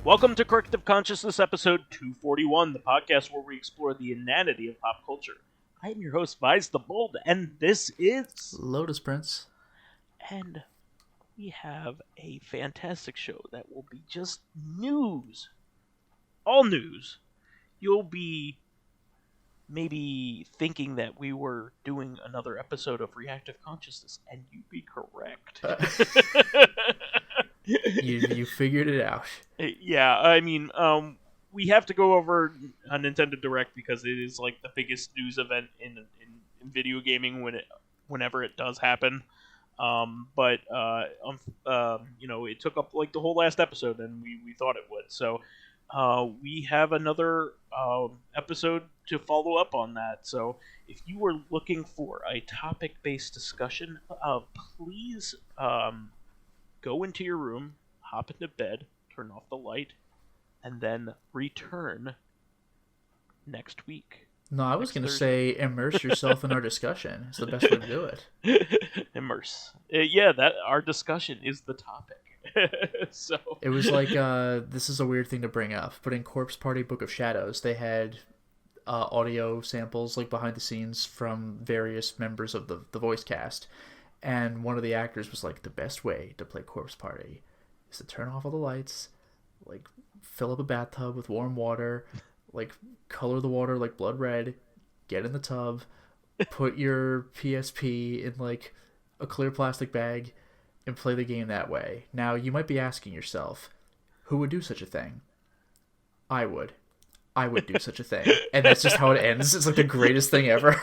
Welcome to Corrective Consciousness, episode 241, the podcast where we explore the inanity of pop culture. I am your host, vysethebold, and this is... Lotus Prince. And we have a fantastic show that will be just news. All news. You'll be maybe thinking that we were doing another episode of Reactive Consciousness, and you'd be correct. You figured it out. Yeah, I mean, we have to go over a Nintendo Direct because it is like the biggest news event in video gaming whenever it does happen. But it took up like the whole last episode, and we thought it would. So we have another episode to follow up on that. So if you were looking for a topic-based discussion, please go into your room, hop into bed, turn off the light, and then return next week. No, I was going to say immerse yourself in our discussion. It's the best way to do it. Immerse. Yeah, that our discussion is the topic. So it was like, this is a weird thing to bring up, but in Corpse Party Book of Shadows, they had audio samples like behind the scenes from various members of the voice cast. And one of the actors was like, the best way to play Corpse Party is to turn off all the lights, like fill up a bathtub with warm water, like color the water like blood red, get in the tub, put your PSP in like a clear plastic bag, and play the game that way. Now, you might be asking yourself, who would do such a thing? I would. I would do such a thing. And that's just how it ends. It's like the greatest thing ever.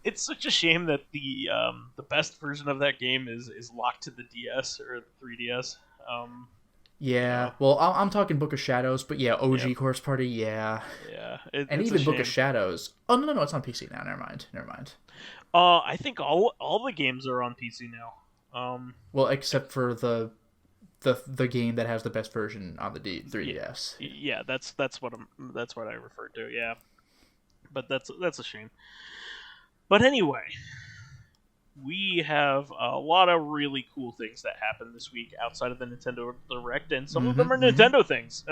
It's such a shame that the best version of that game is locked to the DS or 3DS. Yeah, well, I'm talking Book of Shadows, but yeah, OG Corpse Party, yeah. Yeah. And even Book of Shadows. Oh, no, it's on PC now. Never mind. I think all the games are on PC now. Well, except for the game that has the best version on the 3DS. Yeah, that's what I referred to. Yeah, but that's a shame. But anyway, we have a lot of really cool things that happened this week outside of the Nintendo Direct, and some of them are Nintendo things.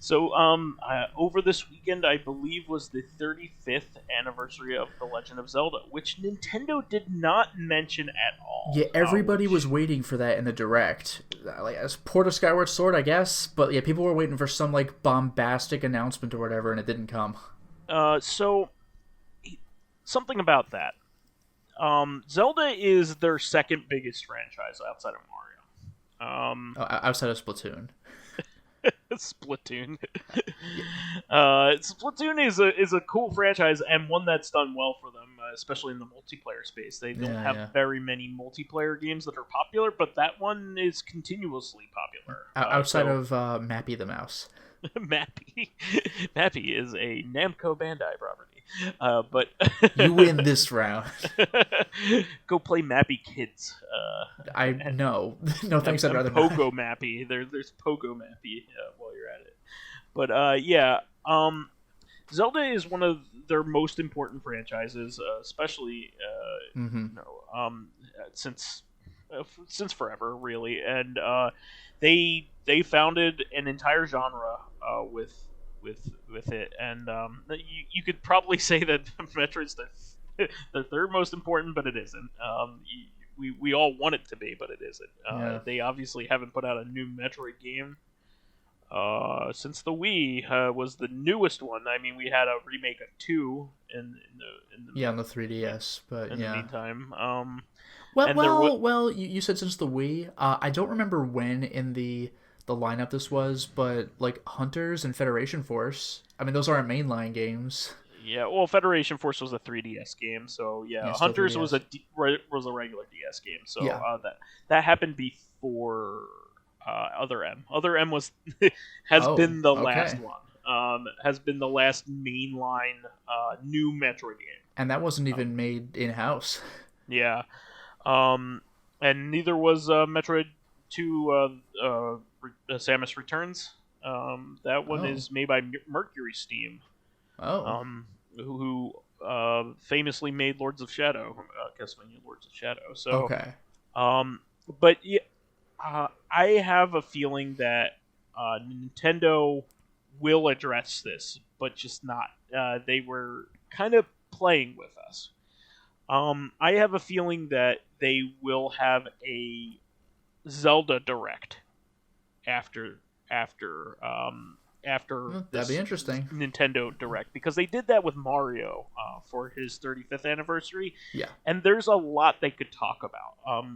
Over this weekend, I believe, was the 35th anniversary of The Legend of Zelda, which Nintendo did not mention at all. Yeah, everybody was waiting for that in the Direct. Like, as Port of Skyward Sword, I guess. But yeah, people were waiting for some like bombastic announcement or whatever, and it didn't come. Something about that. Zelda is their second biggest franchise outside of Mario. Outside of Splatoon. Splatoon. Splatoon is a cool franchise and one that's done well for them, especially in the multiplayer space. They don't have very many multiplayer games that are popular, but that one is continuously popular. Outside of Mappy the Mouse. Mappy is a Namco Bandai property. But you win this round. Go play Mappy Kids. No thanks. I'd rather Pogo Mappy. There's Pogo Mappy while you're at it. But Zelda is one of their most important franchises, especially since forever, really. And they founded an entire genre with it, and you could probably say that Metroid's the third most important, but it isn't. We all want it to be, but it isn't. They obviously haven't put out a new Metroid game since the Wii was the newest one. I mean, we had a remake of 2 on the 3DS, but in the meantime. Well, you said since the Wii. I don't remember when in the lineup this was, but like Hunters and Federation Force, I mean, those aren't mainline games. Yeah, well, Federation Force was a 3DS game, so Hunters 3DS. was a regular DS game, so that happened before Other M. Other M been the last one. Has been the last mainline new Metroid game, and that wasn't even made in house. Yeah, and neither was Metroid 2. Samus Returns. That one is made by Mercury Steam. Who famously made Lords of Shadow, Castlevania Lords of Shadow. So, okay. But yeah, I have a feeling that Nintendo will address this, but just not. They were kind of playing with us. I have a feeling that they will have a Zelda Direct after That'd this be interesting. Nintendo Direct, because they did that with Mario for his 35th anniversary. Yeah. And there's a lot they could talk about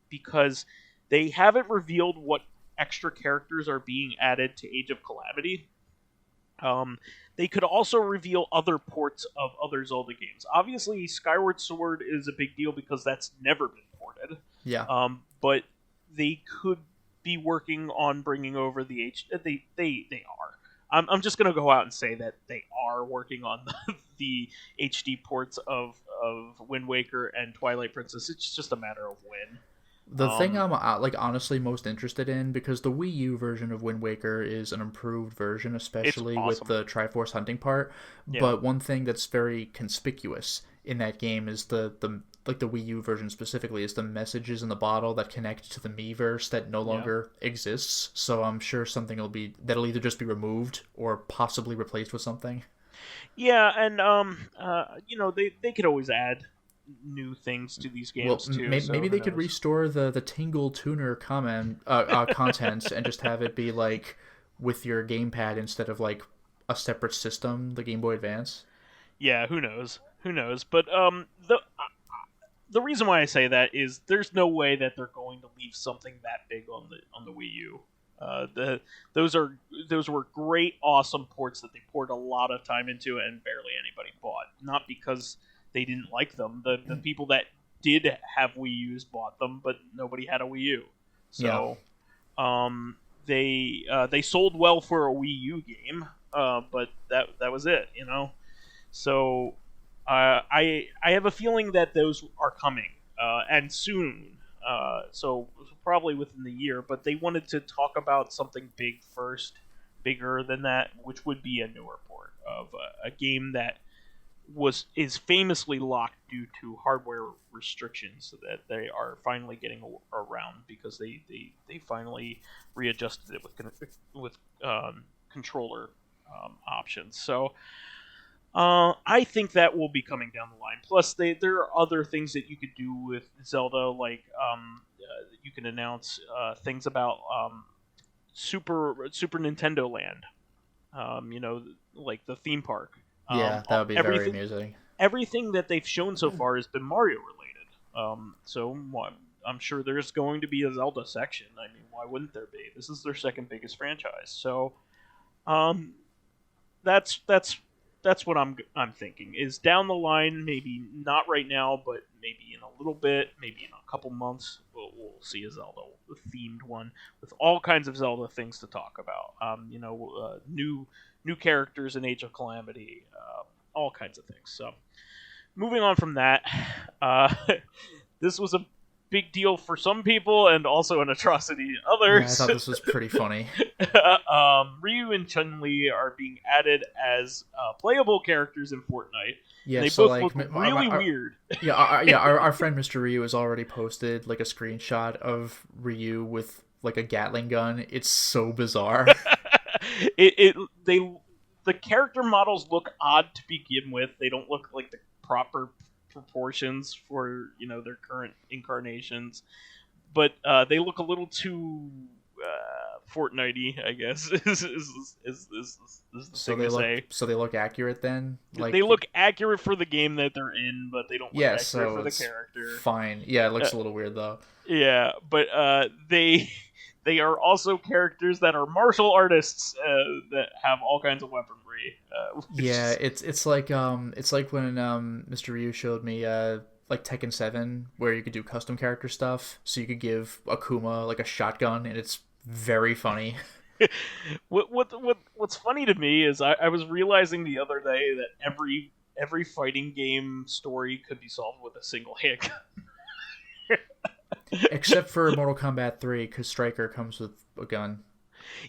because they haven't revealed what extra characters are being added to Age of Calamity. They could also reveal other ports of other Zelda games. Obviously, Skyward Sword is a big deal because that's never been ported. Yeah. But they could be working on bringing over the They are. I'm just gonna go out and say that they are working on the HD ports of Wind Waker and Twilight Princess. It's just a matter of when. The thing I'm honestly most interested in, because the Wii U version of Wind Waker is an improved version, especially with the Triforce hunting part. Yeah. But one thing that's very conspicuous in that game is the Wii U version specifically is the messages in the bottle that connect to the Miiverse that no longer exists. So I'm sure something that'll either just be removed or possibly replaced with something. Yeah, and they could always add new things to these games too. Maybe they could restore the Tingle Tuner content and just have it be like with your gamepad instead of like a separate system, the Game Boy Advance. Yeah, who knows? But the reason why I say that is there's no way that they're going to leave something that big on the Wii U. Those were great, awesome ports that they poured a lot of time into and barely anybody bought. Not because they didn't like them. The people that did have Wii U's bought them, but nobody had a Wii U. So, they sold well for a Wii U game, but that was it, you know. So, I have a feeling that those are coming, and soon. So probably within the year. But they wanted to talk about something big first, bigger than that, which would be a newer port of a game that is famously locked due to hardware restrictions that they are finally getting around because they finally readjusted it with controller options. So I think that will be coming down the line. Plus, there are other things that you could do with Zelda, like you can announce things about Super Nintendo Land. Like the theme park. Yeah, that would be very amusing. Everything that they've shown so far has been Mario related. So I'm sure there's going to be a Zelda section. I mean, why wouldn't there be? This is their second biggest franchise. So, that's what I'm thinking. Is down the line, maybe not right now, but maybe in a little bit, maybe in a couple months, we'll see a Zelda themed one with all kinds of Zelda things to talk about. New characters in Age of Calamity, all kinds of things. So, moving on from that, this was a big deal for some people and also an atrocity to others. Yeah, I thought this was pretty funny. Ryu and Chun-Li are being added as playable characters in Fortnite. Yeah, they so both look really weird. Our friend Mr. Ryu has already posted like a screenshot of Ryu with like a Gatling gun. It's so bizarre. The character models look odd to begin with. They don't look like the proper proportions for their current incarnations, but they look a little too Fortnite-y, I guess. is the thing to say. So they look accurate then? Like, they look accurate for the game that they're in, but they don't look accurate for the character. Fine. Yeah, it looks a little weird though. Yeah, but they are also characters that are martial artists that have all kinds of weaponry. Yeah, it's like when Mr. Ryu showed me like Tekken 7, where you could do custom character stuff. So you could give Akuma like a shotgun, and it's very funny. What's funny to me is I was realizing the other day that every fighting game story could be solved with a single hit. Except for Mortal Kombat 3, because Stryker comes with a gun.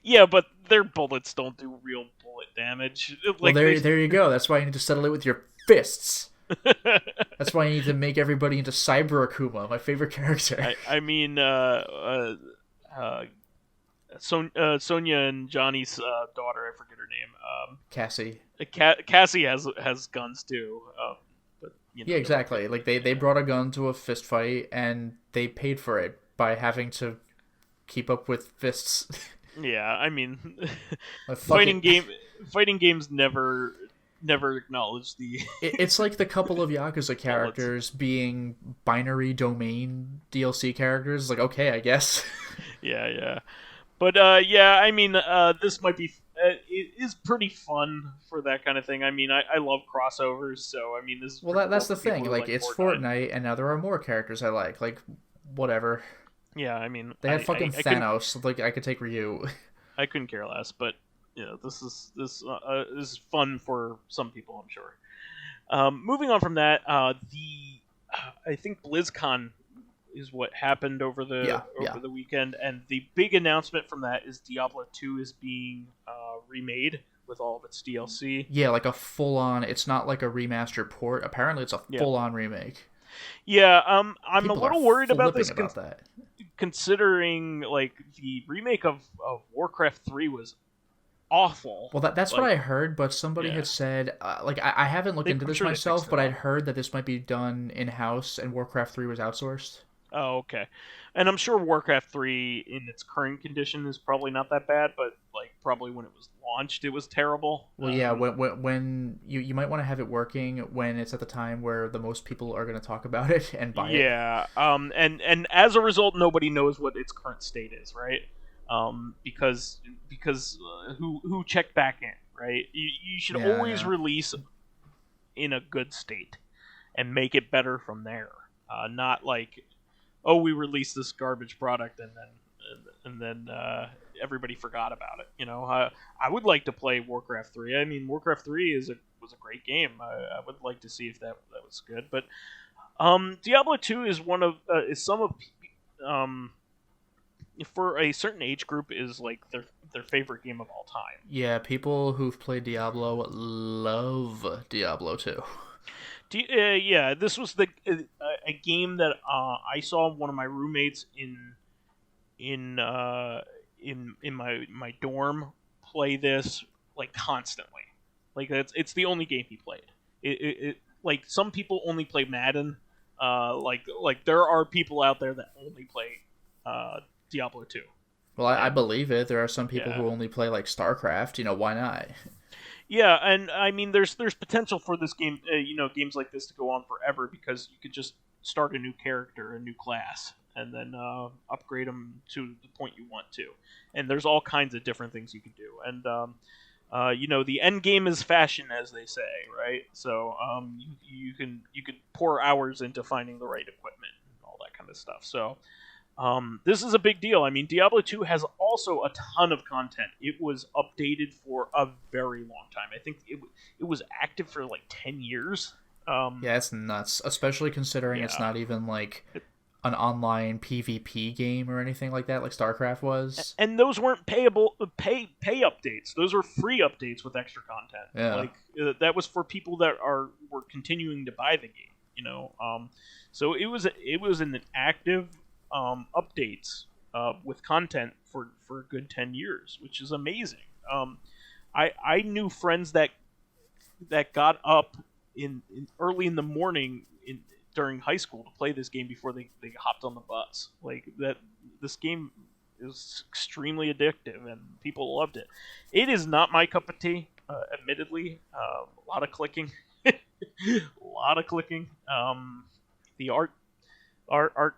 Yeah, but their bullets don't do real bullet damage. Well, there you go. That's why you need to settle it with your fists. That's why you need to make everybody into Cyber Akuma, my favorite character. I mean, Sonia and Johnny's daughter, I forget her name. Cassie. Cassie has guns too. But yeah, exactly. Like they brought a gun to a fist fight, and they paid for it by having to keep up with fists. Yeah, I mean, fighting games never acknowledge the. It's like the couple of Yakuza characters being binary domain DLC characters. Like, okay, I guess. Yeah. But yeah, I mean, this might be. It is pretty fun for that kind of thing. I mean, I love crossovers, so I mean, this is that's the thing. Like, it's Fortnite, and now there are more characters I like. Like, whatever. Yeah, I mean, they had fucking Thanos. Like, I could take Ryu. I couldn't care less, but this is fun for some people, I'm sure. Moving on from that, I think BlizzCon is what happened over the weekend, and the big announcement from that is Diablo 2 is being remade with all of its DLC. Yeah, like a full-on. It's not like a remaster port. Apparently, it's a full-on remake. Yeah, I'm People a little worried about this, about that. Considering like the remake of Warcraft 3 was awful. Well, that's what I heard, but somebody had said, like, I haven't looked into this myself, but I'd heard that this might be done in-house and Warcraft 3 was outsourced. Oh, okay. And I'm sure Warcraft 3 in its current condition is probably not that bad, but like probably when it was launched, it was terrible. Well, yeah, when you might want to have it working when it's at the time where the most people are going to talk about it and buy it. Yeah, and as a result, nobody knows what its current state is, right? Because who checked back in, right? You should always release in a good state and make it better from there. Not like, oh, we released this garbage product and then everybody forgot about it. You know, I would like to play Warcraft 3. I mean, Warcraft 3 was a great game. I would like to see if that was good. But Diablo 2 is for a certain age group is like their favorite game of all time. Yeah, people who've played Diablo love Diablo 2. Yeah, this was a game that I saw one of my roommates in my dorm play this like constantly. Like it's the only game he played. It like some people only play Madden. Like there are people out there that only play Diablo 2. Well, I believe it. There are some people who only play like StarCraft. You know, why not? Yeah, and I mean, there's potential for this game, games like this to go on forever because you could just start a new character, a new class, and then upgrade them to the point you want to. And there's all kinds of different things you can do. And the end game is fashion, as they say, right? So you could pour hours into finding the right equipment and all that kind of stuff. So. This is a big deal. I mean, Diablo 2 has also a ton of content. It was updated for a very long time. I think it was active for like 10 years. Yeah, it's nuts, especially considering it's not even like an online PvP game or anything like that, like StarCraft was. And those weren't pay updates. Those were free updates with extra content. Yeah. Like that was for people that were continuing to buy the game. You know, so it was an active. Updates with content for a good 10 years, which is amazing. I knew friends that got up in early in the morning during high school to play this game before they hopped on the bus. Like that, this game is extremely addictive and people loved it. It is not my cup of tea, admittedly. A lot of clicking, the art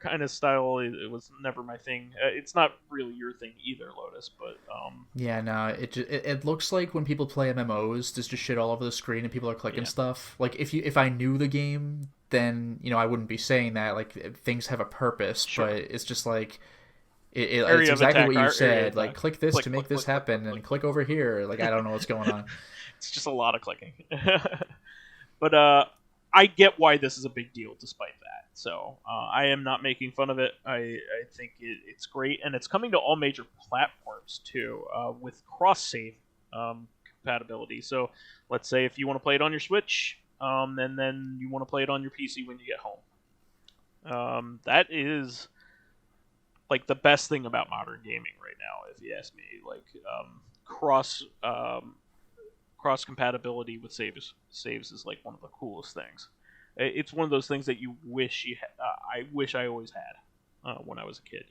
kind of style, it was never my thing. It's not really your thing either, Lotus, but yeah, no, it looks like when people play MMOs, there's just shit all over the screen and people are clicking stuff. Like if I knew the game, then I wouldn't be saying that. Like things have a purpose, but it's just like it's exactly what you said. Like click this to make this happen, and click over here. Like I don't know what's going on. It's just a lot of clicking. But I get why this is a big deal, despite that. So I am not making fun of it. I think it's great, and it's coming to all major platforms too, with cross-save compatibility. So let's say if you want to play it on your Switch, and then you want to play it on your PC when you get home. That is like the best thing about modern gaming right now, if you ask me. Like cross cross compatibility with saves is like one of the coolest things. It's one of those things that you wish I wish I always had when I was a kid.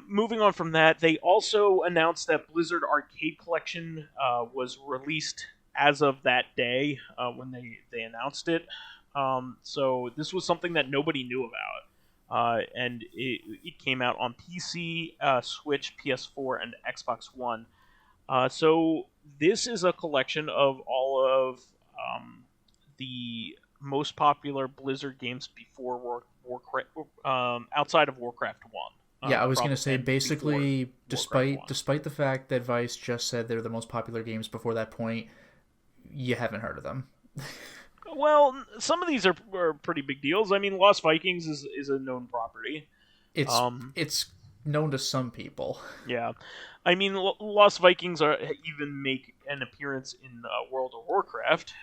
Moving on from that, they also announced that Blizzard Arcade Collection was released as of that day when they announced it. So this was something that nobody knew about, and it came out on PC, Switch, PS4, and Xbox One. So this is a collection of all of the most popular Blizzard games before Warcraft, outside of Warcraft 1. Yeah, I was going to say, basically, despite the fact that Vice just said they're the most popular games before that point, you haven't heard of them. Well, some of these are pretty big deals. I mean, Lost Vikings is a known property. It's known to some people. Yeah. I mean, Lost Vikings even make an appearance in World of Warcraft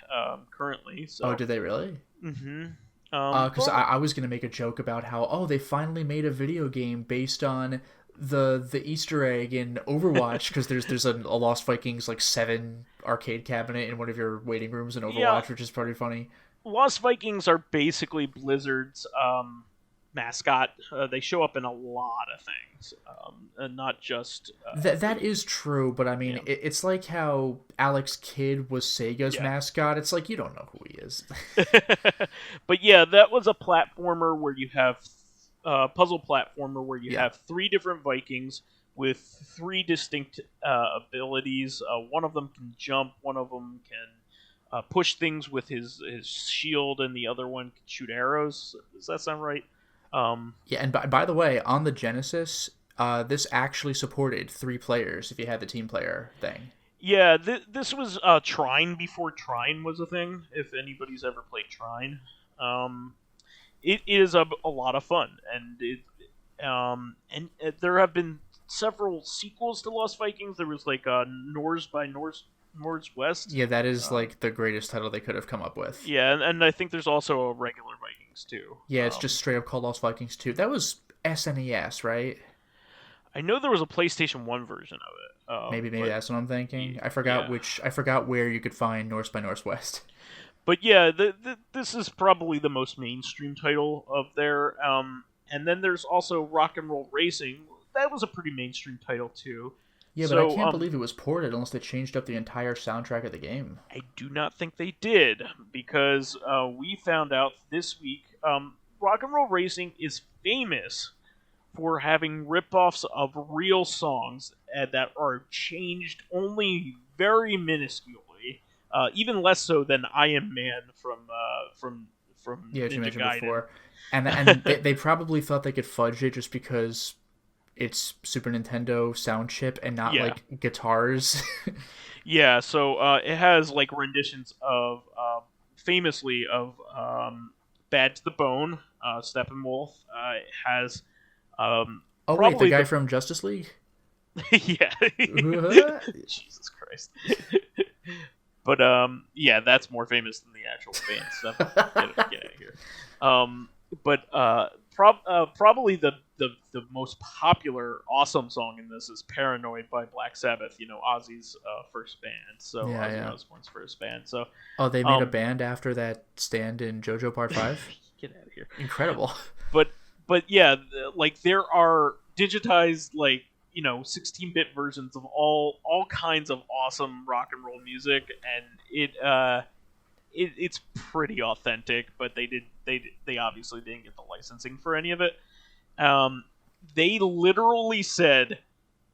currently. So. Oh, did they really? Mm-hmm. Because I was going to make a joke about how, they finally made a video game based on the Easter egg in Overwatch, because there's a Lost Vikings 7 arcade cabinet in one of your waiting rooms in Overwatch, which is pretty funny. Lost Vikings are basically Blizzard's mascot. They show up in a lot of things, and not just... That is true, but I mean, it's like how Alex Kidd was Sega's mascot. It's like, you don't know who he is. But yeah, that was a platformer where you have... puzzle platformer where you have 3 different Vikings with 3 distinct abilities. One of them can jump, one of them can push things with his shield, and the other one can shoot arrows. Does that sound right? Yeah, and by the way, on the Genesis, this actually supported 3 players if you had the team player thing. Yeah, this was Trine before Trine was a thing, if anybody's ever played Trine. It is a lot of fun, and there have been several sequels to Lost Vikings. There was Norse by Norse West. Yeah, that is the greatest title they could have come up with. Yeah, and I think there's also a regular Vikings too. Yeah, it's just straight up called Lost Vikings 2. That was SNES, right? I know there was a PlayStation 1 version of it. Maybe that's what I'm thinking. I forgot where you could find Norse by Northwest. But yeah, this is probably the most mainstream title of there. And then there's also Rock and Roll Racing. That was a pretty mainstream title too. Yeah, but I can't believe it was ported unless they changed up the entire soundtrack of the game. I do not think they did, because we found out this week Rock and Roll Racing is famous for having ripoffs of real songs that are changed only very minusculely. Even less so than I Am Man from Ninja you mentioned Gaiden. Before. And they probably thought they could fudge it just because it's Super Nintendo sound chip and not guitars. Yeah, so it has renditions of famously of Bad to the Bone, Steppenwolf. It has wait, the guy from Justice League? Yeah. Jesus Christ. But yeah, that's more famous than the actual band stuff. Get out of here. Probably the most popular awesome song in this is "Paranoid" by Black Sabbath. Ozzy's first band. So Ozzy Osbourne's first band. So they made a band after that stand in JoJo Part 5. Get out of here! Incredible. But yeah, there are digitized 16-bit versions of all kinds of awesome rock and roll music, and it's pretty authentic. But they obviously didn't get the licensing for any of it. They literally said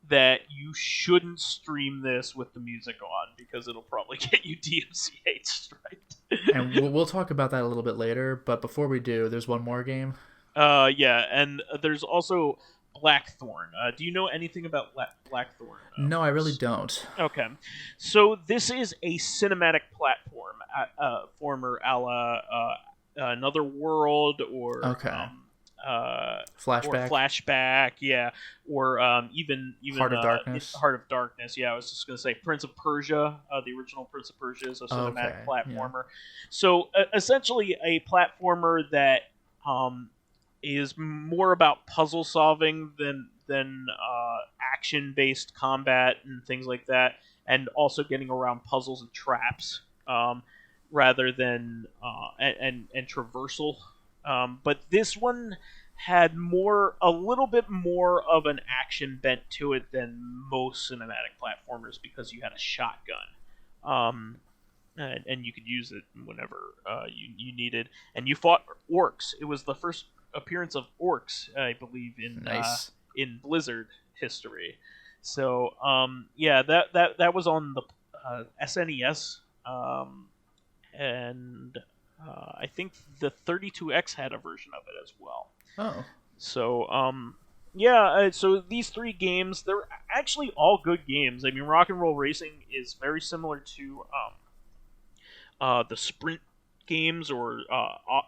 that you shouldn't stream this with the music on because it'll probably get you DMCA striked. And we'll talk about that a little bit later. But before we do, there's one more game. Yeah, and there's also Blackthorn. Do you know anything about Blackthorn? No, I really don't. Okay. So this is a cinematic platform, former a la Another World or Flashback, yeah, or even Heart of Darkness. Heart of Darkness, yeah. I was just gonna say Prince of Persia. The original Prince of Persia is a cinematic platformer. Yeah. So essentially, a platformer that is more about puzzle solving than action-based combat and things like that, and also getting around puzzles and traps, rather than and traversal. But this one had a little bit more of an action bent to it than most cinematic platformers, because you had a shotgun. And you could use it whenever you needed. And you fought orcs. It was the first appearance of orcs, I believe, in Blizzard history. So yeah, that was on the SNES, and I think the 32X had a version of it as well. Oh. So yeah, so these three games, they're actually all good games. I mean, Rock and Roll Racing is very similar to the Sprint games, or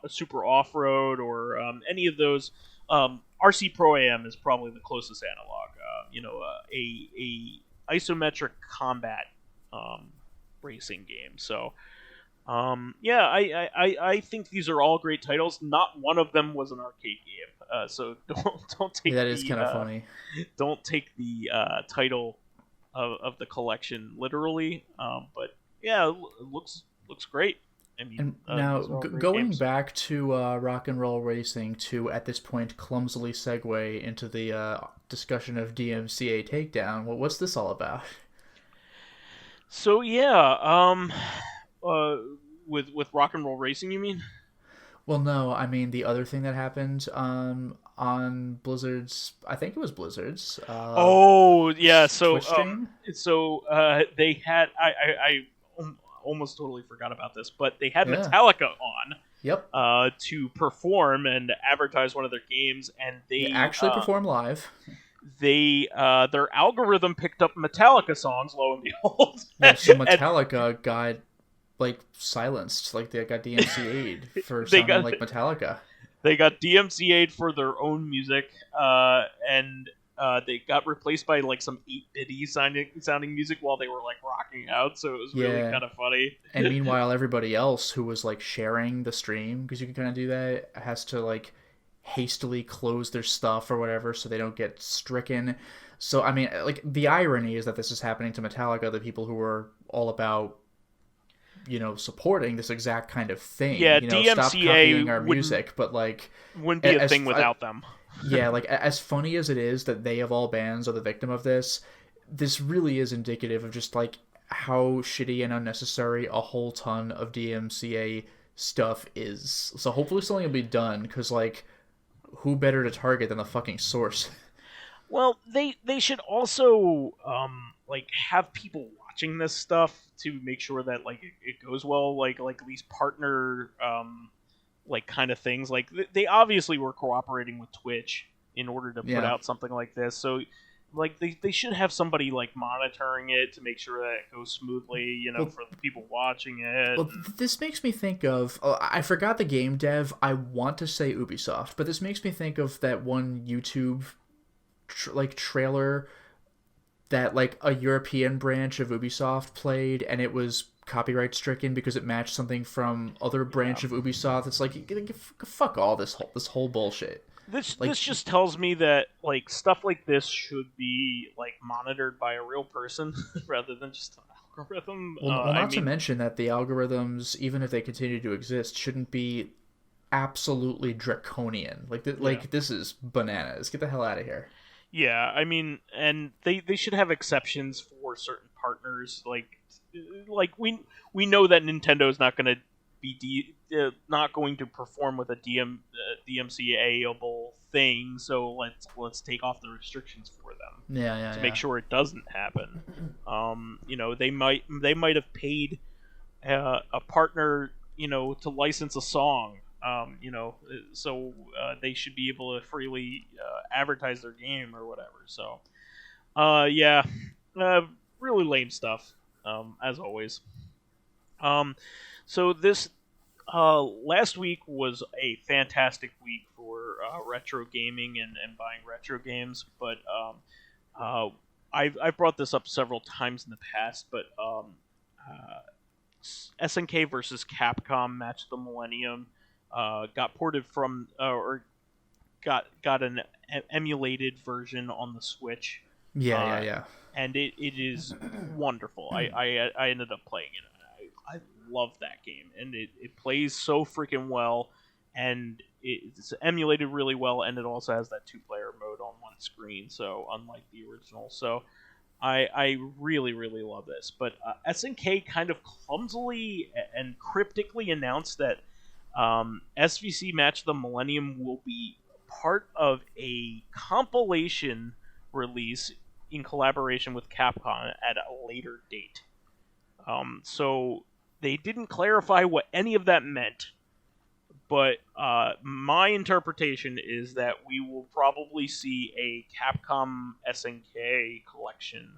Super Off-Road, or any of those. RC Pro AM is probably the closest analog. A isometric combat racing game. So yeah, I think these are all great titles. Not one of them was an arcade game. So don't take that is kind of funny. Don't take the title of the collection literally. But yeah, it looks great. I mean, and now going back to Rock and Roll Racing, to at this point clumsily segue into the discussion of DMCA Takedown. Well, what's this all about? So yeah, with Rock and Roll Racing, you mean? Well, no, I mean the other thing that happened on Blizzard's, I think it was Blizzard's. Oh yeah, so Twitch stream? They had I almost totally forgot about this, but they had Metallica on. Yep. To perform and advertise one of their games, and they actually perform live. They their algorithm picked up Metallica songs, lo and behold. Yeah, so Metallica got silenced, they got DMCA'd for sounding like Metallica. They got DMCA'd for their own music, and they got replaced by some 8-bitty sounding music while they were rocking out. So it was really kind of funny. And meanwhile, everybody else who was sharing the stream, because you can kind of do that, has to hastily close their stuff or whatever so they don't get stricken. So I mean, the irony is that this is happening to Metallica, the people who are all about supporting this exact kind of thing. Yeah, DMCA stop copying our music, but wouldn't be a thing without them. Yeah, as funny as it is that they of all bands are the victim of this, this really is indicative of just how shitty and unnecessary a whole ton of DMCA stuff is. So hopefully something will be done, because who better to target than the fucking source? Well, they should also have people watching this stuff to make sure that it goes well, these partner kind of things. They obviously were cooperating with Twitch in order to put out something like this, so they should have somebody monitoring it to make sure that it goes smoothly, for the people watching it. Well, this makes me think of I forgot the game dev. I want to say Ubisoft, but this makes me think of that one YouTube trailer that a European branch of Ubisoft played, and it was copyright stricken because it matched something from other branch of Ubisoft. It's fuck all this whole bullshit. This just tells me that stuff like this should be monitored by a real person rather than just an algorithm. Well, not to mention that the algorithms, even if they continue to exist, shouldn't be absolutely draconian. This is bananas. Get the hell out of here. Yeah, I mean, and they should have exceptions for certain partners. We know that Nintendo is not going to be not going to perform with a DMCA-able thing, so let's take off the restrictions for them. To make sure it doesn't happen. They might have paid a partner, to license a song. So they should be able to freely advertise their game or whatever. So, really lame stuff, as always. So this last week was a fantastic week for retro gaming and buying retro games, but I've brought this up several times in the past, but SNK versus Capcom Match of the Millennium got ported from, or got an emulated version on the Switch. Yeah. And it is wonderful. I ended up playing it. I love that game, and it plays so freaking well, and it's emulated really well, and it also has that 2-player mode on one screen, so unlike the original. So I really, really love this. But SNK kind of clumsily and cryptically announced that SVC Match of the Millennium will be part of a compilation release in collaboration with Capcom at a later date. So they didn't clarify what any of that meant, but my interpretation is that we will probably see a Capcom SNK collection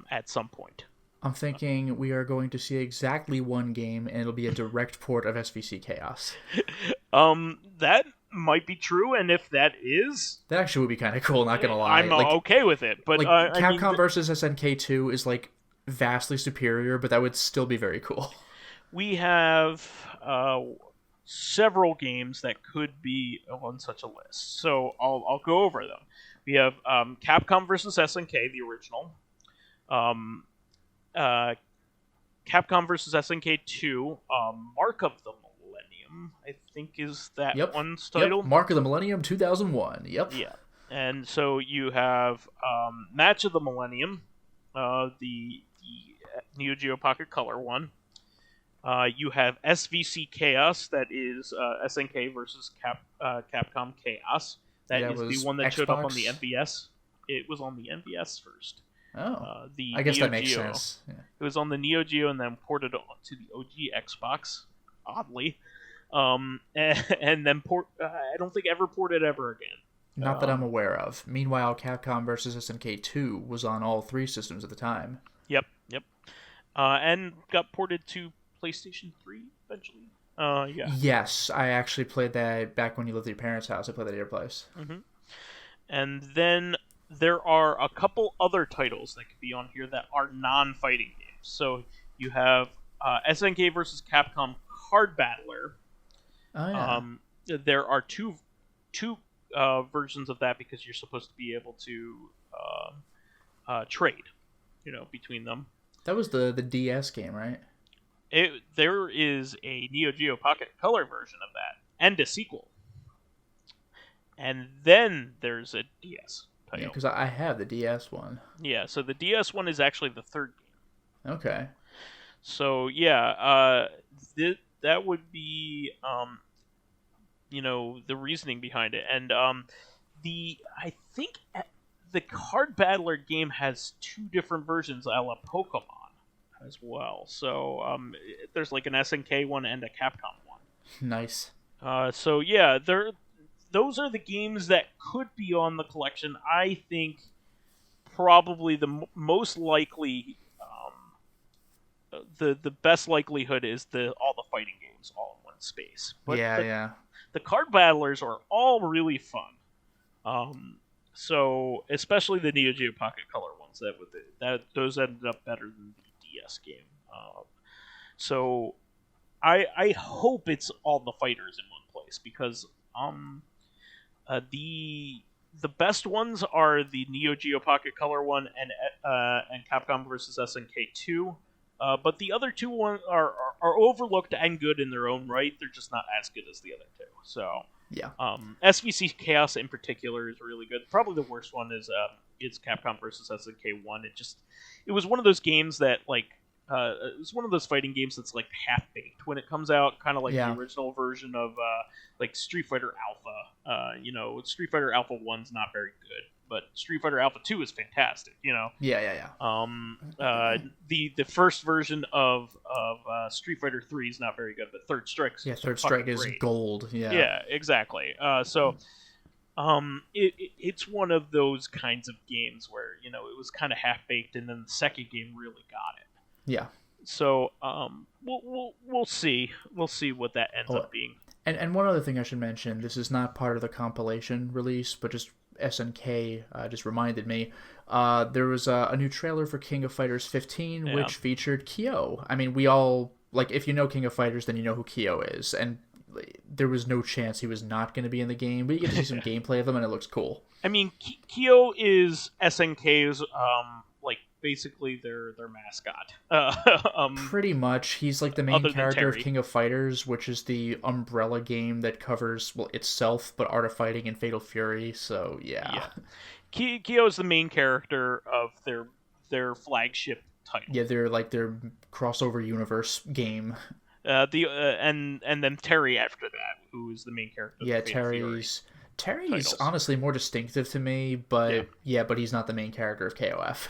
at some point. I'm thinking we are going to see exactly one game, and it'll be a direct port of SVC Chaos. That might be true, and if that is... That actually would be kind of cool, not gonna lie. I'm okay with it, but... Capcom versus SNK 2 is, vastly superior, but that would still be very cool. We have several games that could be on such a list, so I'll go over them. We have Capcom versus SNK, the original. Capcom versus SNK 2, Mark of the Millennium, I think is that one's title. Yep. Mark of the Millennium 2001. Yep. Yeah. And so you have Match of the Millennium, the Neo Geo Pocket Color one. You have SVC Chaos, that is SNK versus Capcom Chaos. That is the one that showed up on the NVS. It was on the NVS first. Oh, I guess Neo that makes Geo. sense. Yeah. It was on the Neo Geo and then ported to the OG Xbox, oddly. And then I don't think ever ported ever again. Not that I'm aware of. Meanwhile, Capcom vs. SNK 2 was on all 3 systems at the time. Yep. And got ported to PlayStation 3 eventually. Yeah. Yes, I actually played that back when you lived at your parents' house. I played that at your place. Mm-hmm. And then there are a couple other titles that could be on here that are non-fighting games. So you have SNK vs. Capcom Card Battler. Oh, yeah. There are two versions of that because you're supposed to be able to trade, between them. That was the DS game, right? There is a Neo Geo Pocket Color version of that, and a sequel. And then there's a DS title. Yeah, because I have the DS one. Yeah, so the DS one is actually the third game. Okay. So, yeah, that would be, the reasoning behind it. And I think the Card Battler game has 2 different versions a la Pokemon as well. So there's an SNK one and a Capcom one. Nice. So yeah, those are the games that could be on the collection. I think probably the most likely, the best likelihood is all the fighting games all in one space. But yeah. The Card Battlers are all really fun. So especially the Neo Geo Pocket Color ones, those ended up better than the DS game. So I hope it's all the fighters in one place because the best ones are the Neo Geo Pocket Color one and Capcom vs. SNK 2. But the other 2 ones are overlooked and good in their own right. They're just not as good as the other 2. So yeah. SVC Chaos in particular is really good. Probably the worst one is Capcom vs. SNK 1. It was one of those games that it was one of those fighting games that's half baked when it comes out, kind of the original version of Street Fighter Alpha. Street Fighter Alpha 1's not very good, but Street Fighter Alpha 2 is fantastic. Yeah. The first version of Street Fighter 3 is not very good, but Third Strike is Third Strike is great. gold. Yeah, exactly. It's one of those kinds of games where it was kind of half baked, and then the second game really got it. Yeah. So we'll see. We'll see what that ends up being. And one other thing I should mention: this is not part of the compilation release, but just SNK just reminded me. There was a new trailer for King of Fighters 15, which featured Kyo. I mean, we all if you know King of Fighters, then you know who Kyo is, and there was no chance he was not going to be in the game, but you get to see some gameplay of him, and it looks cool. I mean, Kyo is SNK's like basically their mascot. Pretty much, he's like the main character of King of Fighters, which is the umbrella game that covers itself, but Art of Fighting and Fatal Fury. So yeah. Kyo is the main character of their flagship title. Yeah, they're like their crossover universe game. And then Terry after that, who is the main character. Yeah, Terry's honestly more distinctive to me, but but he's not the main character of KOF.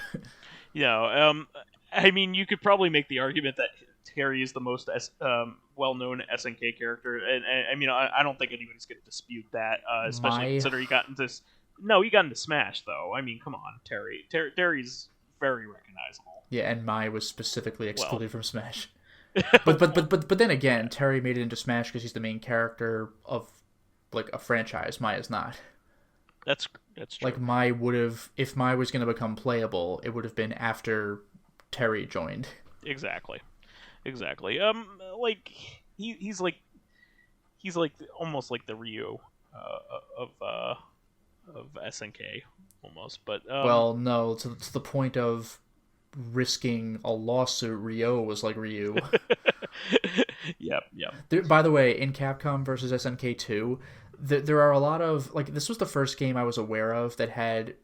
I mean, you could probably make the argument that Terry is the most well-known SNK character, and I mean, I don't think anybody's going to dispute that, especially considering he got into Smash, though. I mean, come on, Terry's very recognizable. Yeah, and Mai was specifically excluded from Smash. but then again, Terry made it into Smash because he's the main character of like a franchise. Mai is not. That's true. Like Mai would have, if Mai was going to become playable, it would have been after Terry joined. Exactly. Like he's like almost like the Ryu of SNK almost, but well, no, to the point of risking a lawsuit. Ryo was like Ryu. Yep. By the way, in Capcom versus SNK 2, there are a lot of like this was the first game I was aware of that had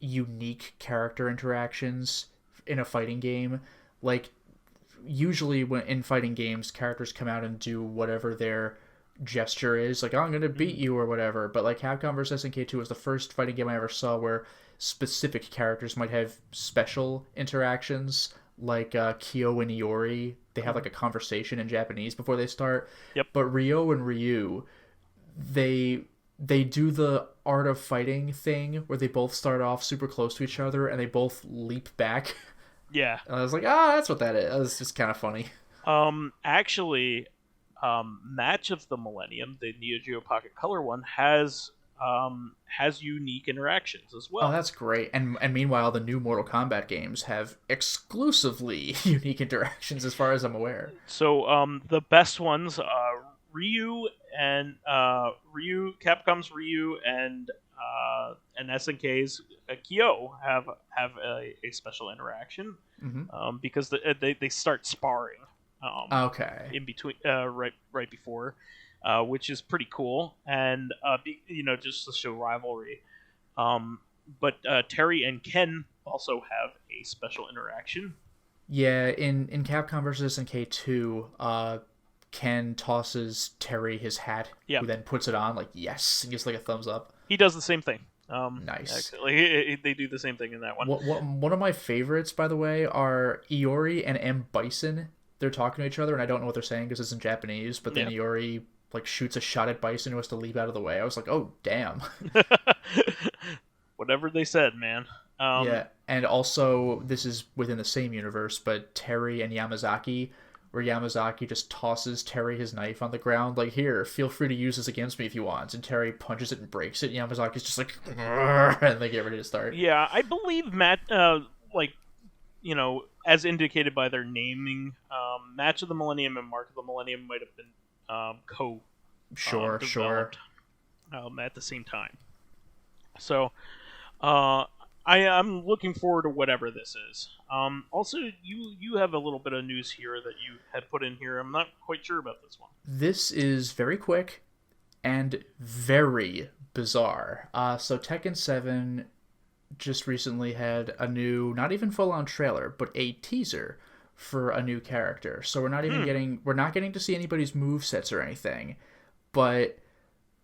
unique character interactions in a fighting game. Like usually when in fighting games, characters come out and do whatever their gesture is, like, oh, I'm gonna beat you or whatever. But like Capcom vs SNK 2 was the first fighting game I ever saw where specific characters might have special interactions, like Kyo and Iori. They have like a conversation in Japanese before they start. Yep. But Ryo and Ryu, they do the Art of Fighting thing where they both start off super close to each other and they both leap back. Yeah. And I was like, that's what that is. It was just kind of funny. Actually, Match of the Millennium, the Neo Geo Pocket Color one, has unique interactions as well. Oh, that's great. And meanwhile, the new Mortal Kombat games have exclusively unique interactions as far as I'm aware. So, the best ones, Capcom's Ryu and SNK's Kyo have a special interaction, because they start sparring. Okay. In between, right before, which is pretty cool, and just to show rivalry. But Terry and Ken also have a special interaction. Yeah, in Capcom vs SNK 2, Ken tosses Terry his hat, who then puts it on, like, yes, and gets like a thumbs up. He does the same thing. Nice. Actually, they do the same thing in that one. One of my favorites, by the way, are Iori and M. Bison. They're talking to each other, and I don't know what they're saying because it's in Japanese, but then Iori like shoots a shot at Bison who has to leap out of the way. I was like, oh, damn. Whatever they said, man. Yeah, and also, this is within the same universe, but Terry and Yamazaki, where Yamazaki just tosses Terry his knife on the ground, like, here, feel free to use this against me if you want, and Terry punches it and breaks it, and Yamazaki's just like, and they get ready to start. Yeah, I believe Matt, as indicated by their naming, Match of the Millennium and Mark of the Millennium might have been developed at the same time. So, I'm looking forward to whatever this is. Also, you have a little bit of news here that you had put in here. I'm not quite sure about this one. This is very quick and very bizarre. So Tekken 7 just recently had a new, not even full-on trailer, but a teaser for a new character. So we're not even getting to see anybody's movesets or anything. But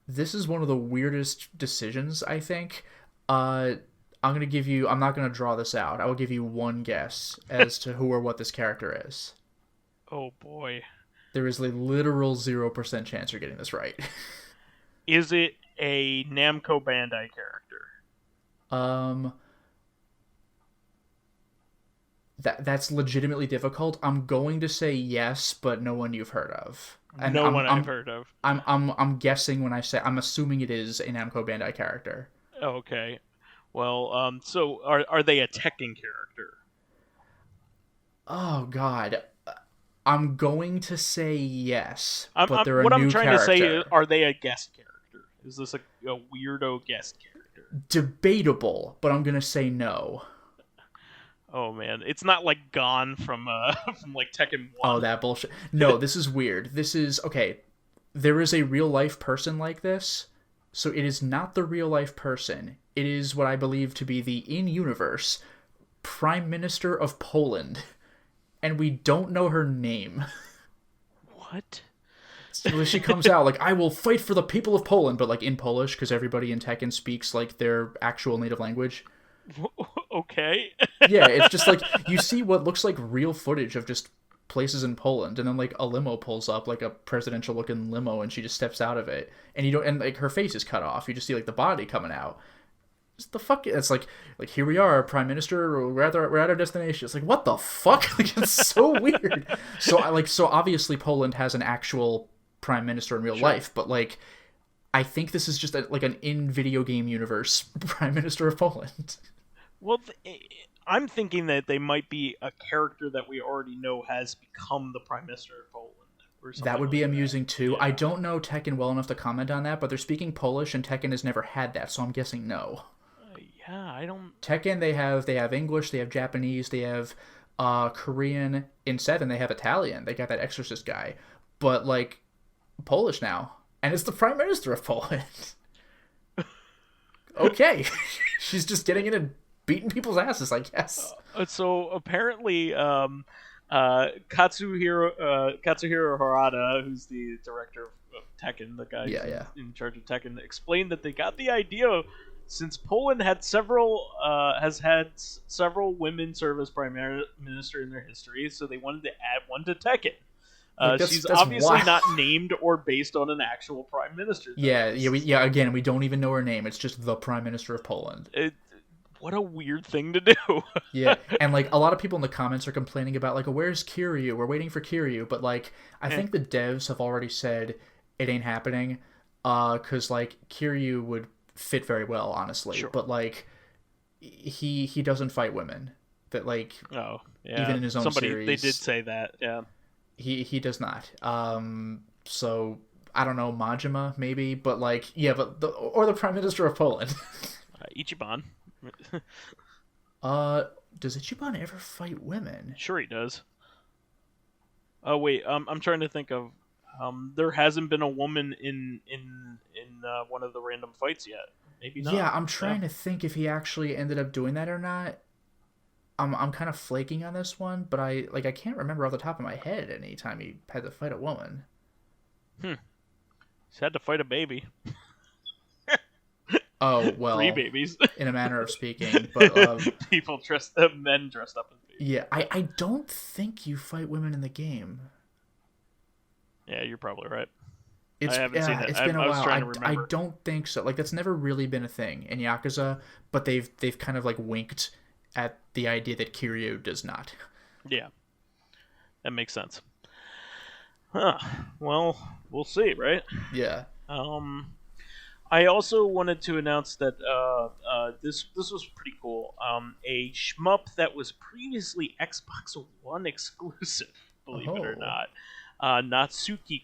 this is one of the weirdest decisions, I think. I'm not going to draw this out. I will give you one guess as to who or what this character is. Oh, boy. There is a literal 0% chance you're getting this right. Is it a Namco Bandai character? That's legitimately difficult. I'm going to say yes, but no one you've heard of. And I've heard of. I'm guessing when I say, I'm assuming it is a Namco Bandai character. Okay. Well, so are they a Tekken character? Oh God, I'm going to say yes, but they're a what new I'm trying character. to say is, are they a guest character? Is this a weirdo guest character? Debatable, but I'm going to say no. Oh man, it's not like Gone from from like Tekken 1. Oh, that bullshit. No, this is weird. This is okay. There is a real life person like this, so it is not the real life person. It is what I believe to be the in-universe Prime Minister of Poland, and we don't know her name. What? So she comes out like, I will fight for the people of Poland, but like in Polish, because everybody in Tekken speaks like their actual native language. Okay. Yeah, it's just like you see what looks like real footage of just places in Poland, and then like a limo pulls up, like a presidential looking limo, and she just steps out of it, and you don't, and like her face is cut off. You just see like the body coming out. Just the fuck? It's like here we are, Prime Minister. We're at our destination. It's like, what the fuck? Like, it's so weird. So obviously Poland has an actual Prime Minister in real life, but like I think this is just like an in video game universe Prime Minister of Poland. Well, I'm thinking that they might be a character that we already know has become the Prime Minister of Poland. Or something that would be like amusing too. Yeah. I don't know Tekken well enough to comment on that, but they're speaking Polish, and Tekken has never had that, so I'm guessing no. Yeah, I don't. Tekken, they have English, they have Japanese, they have Korean. In 7, they have Italian. They got that Exorcist guy, but like Polish now, and it's the Prime Minister of Poland. Okay, she's just getting in and beating people's asses, I guess. So apparently, Katsuhiro Harada, who's the director of Tekken, the guy in charge of Tekken, explained that they got the idea since Poland had has had several women serve as prime minister in their history, so they wanted to add one to Tekken. She's obviously not named or based on an actual prime minister. Again, we don't even know her name. It's just the Prime Minister of Poland. What a weird thing to do. Yeah, and like a lot of people in the comments are complaining about like, where's Kiryu? We're waiting for Kiryu, but like I think the devs have already said it ain't happening, because like Kiryu would fit very well, honestly. Sure. But like he doesn't fight women. That like even in his own series, they did say that. Yeah, he does not. So I don't know, Majima maybe, but like but the Prime Minister of Poland, Ichiban. Does Ichiban ever fight women? Sure he does. Oh wait, I'm trying to think of. There hasn't been a woman in one of the random fights yet. Maybe not. Yeah, I'm trying to think if he actually ended up doing that or not. I'm kind of flaking on this one, but I can't remember off the top of my head any time he had to fight a woman. He's had to fight a baby. Oh, well, 3 babies. In a manner of speaking, but men dressed up as babies. Yeah, I don't think you fight women in the game. Yeah, you're probably right. I haven't seen it. It's been a while. I don't think so. Like, that's never really been a thing in Yakuza, but they've kind of like winked at the idea that Kiryu does not. Yeah, that makes sense. Huh. Well, we'll see, right? Yeah. I also wanted to announce that this was pretty cool. A shmup that was previously Xbox One exclusive, believe it or not, Natsuki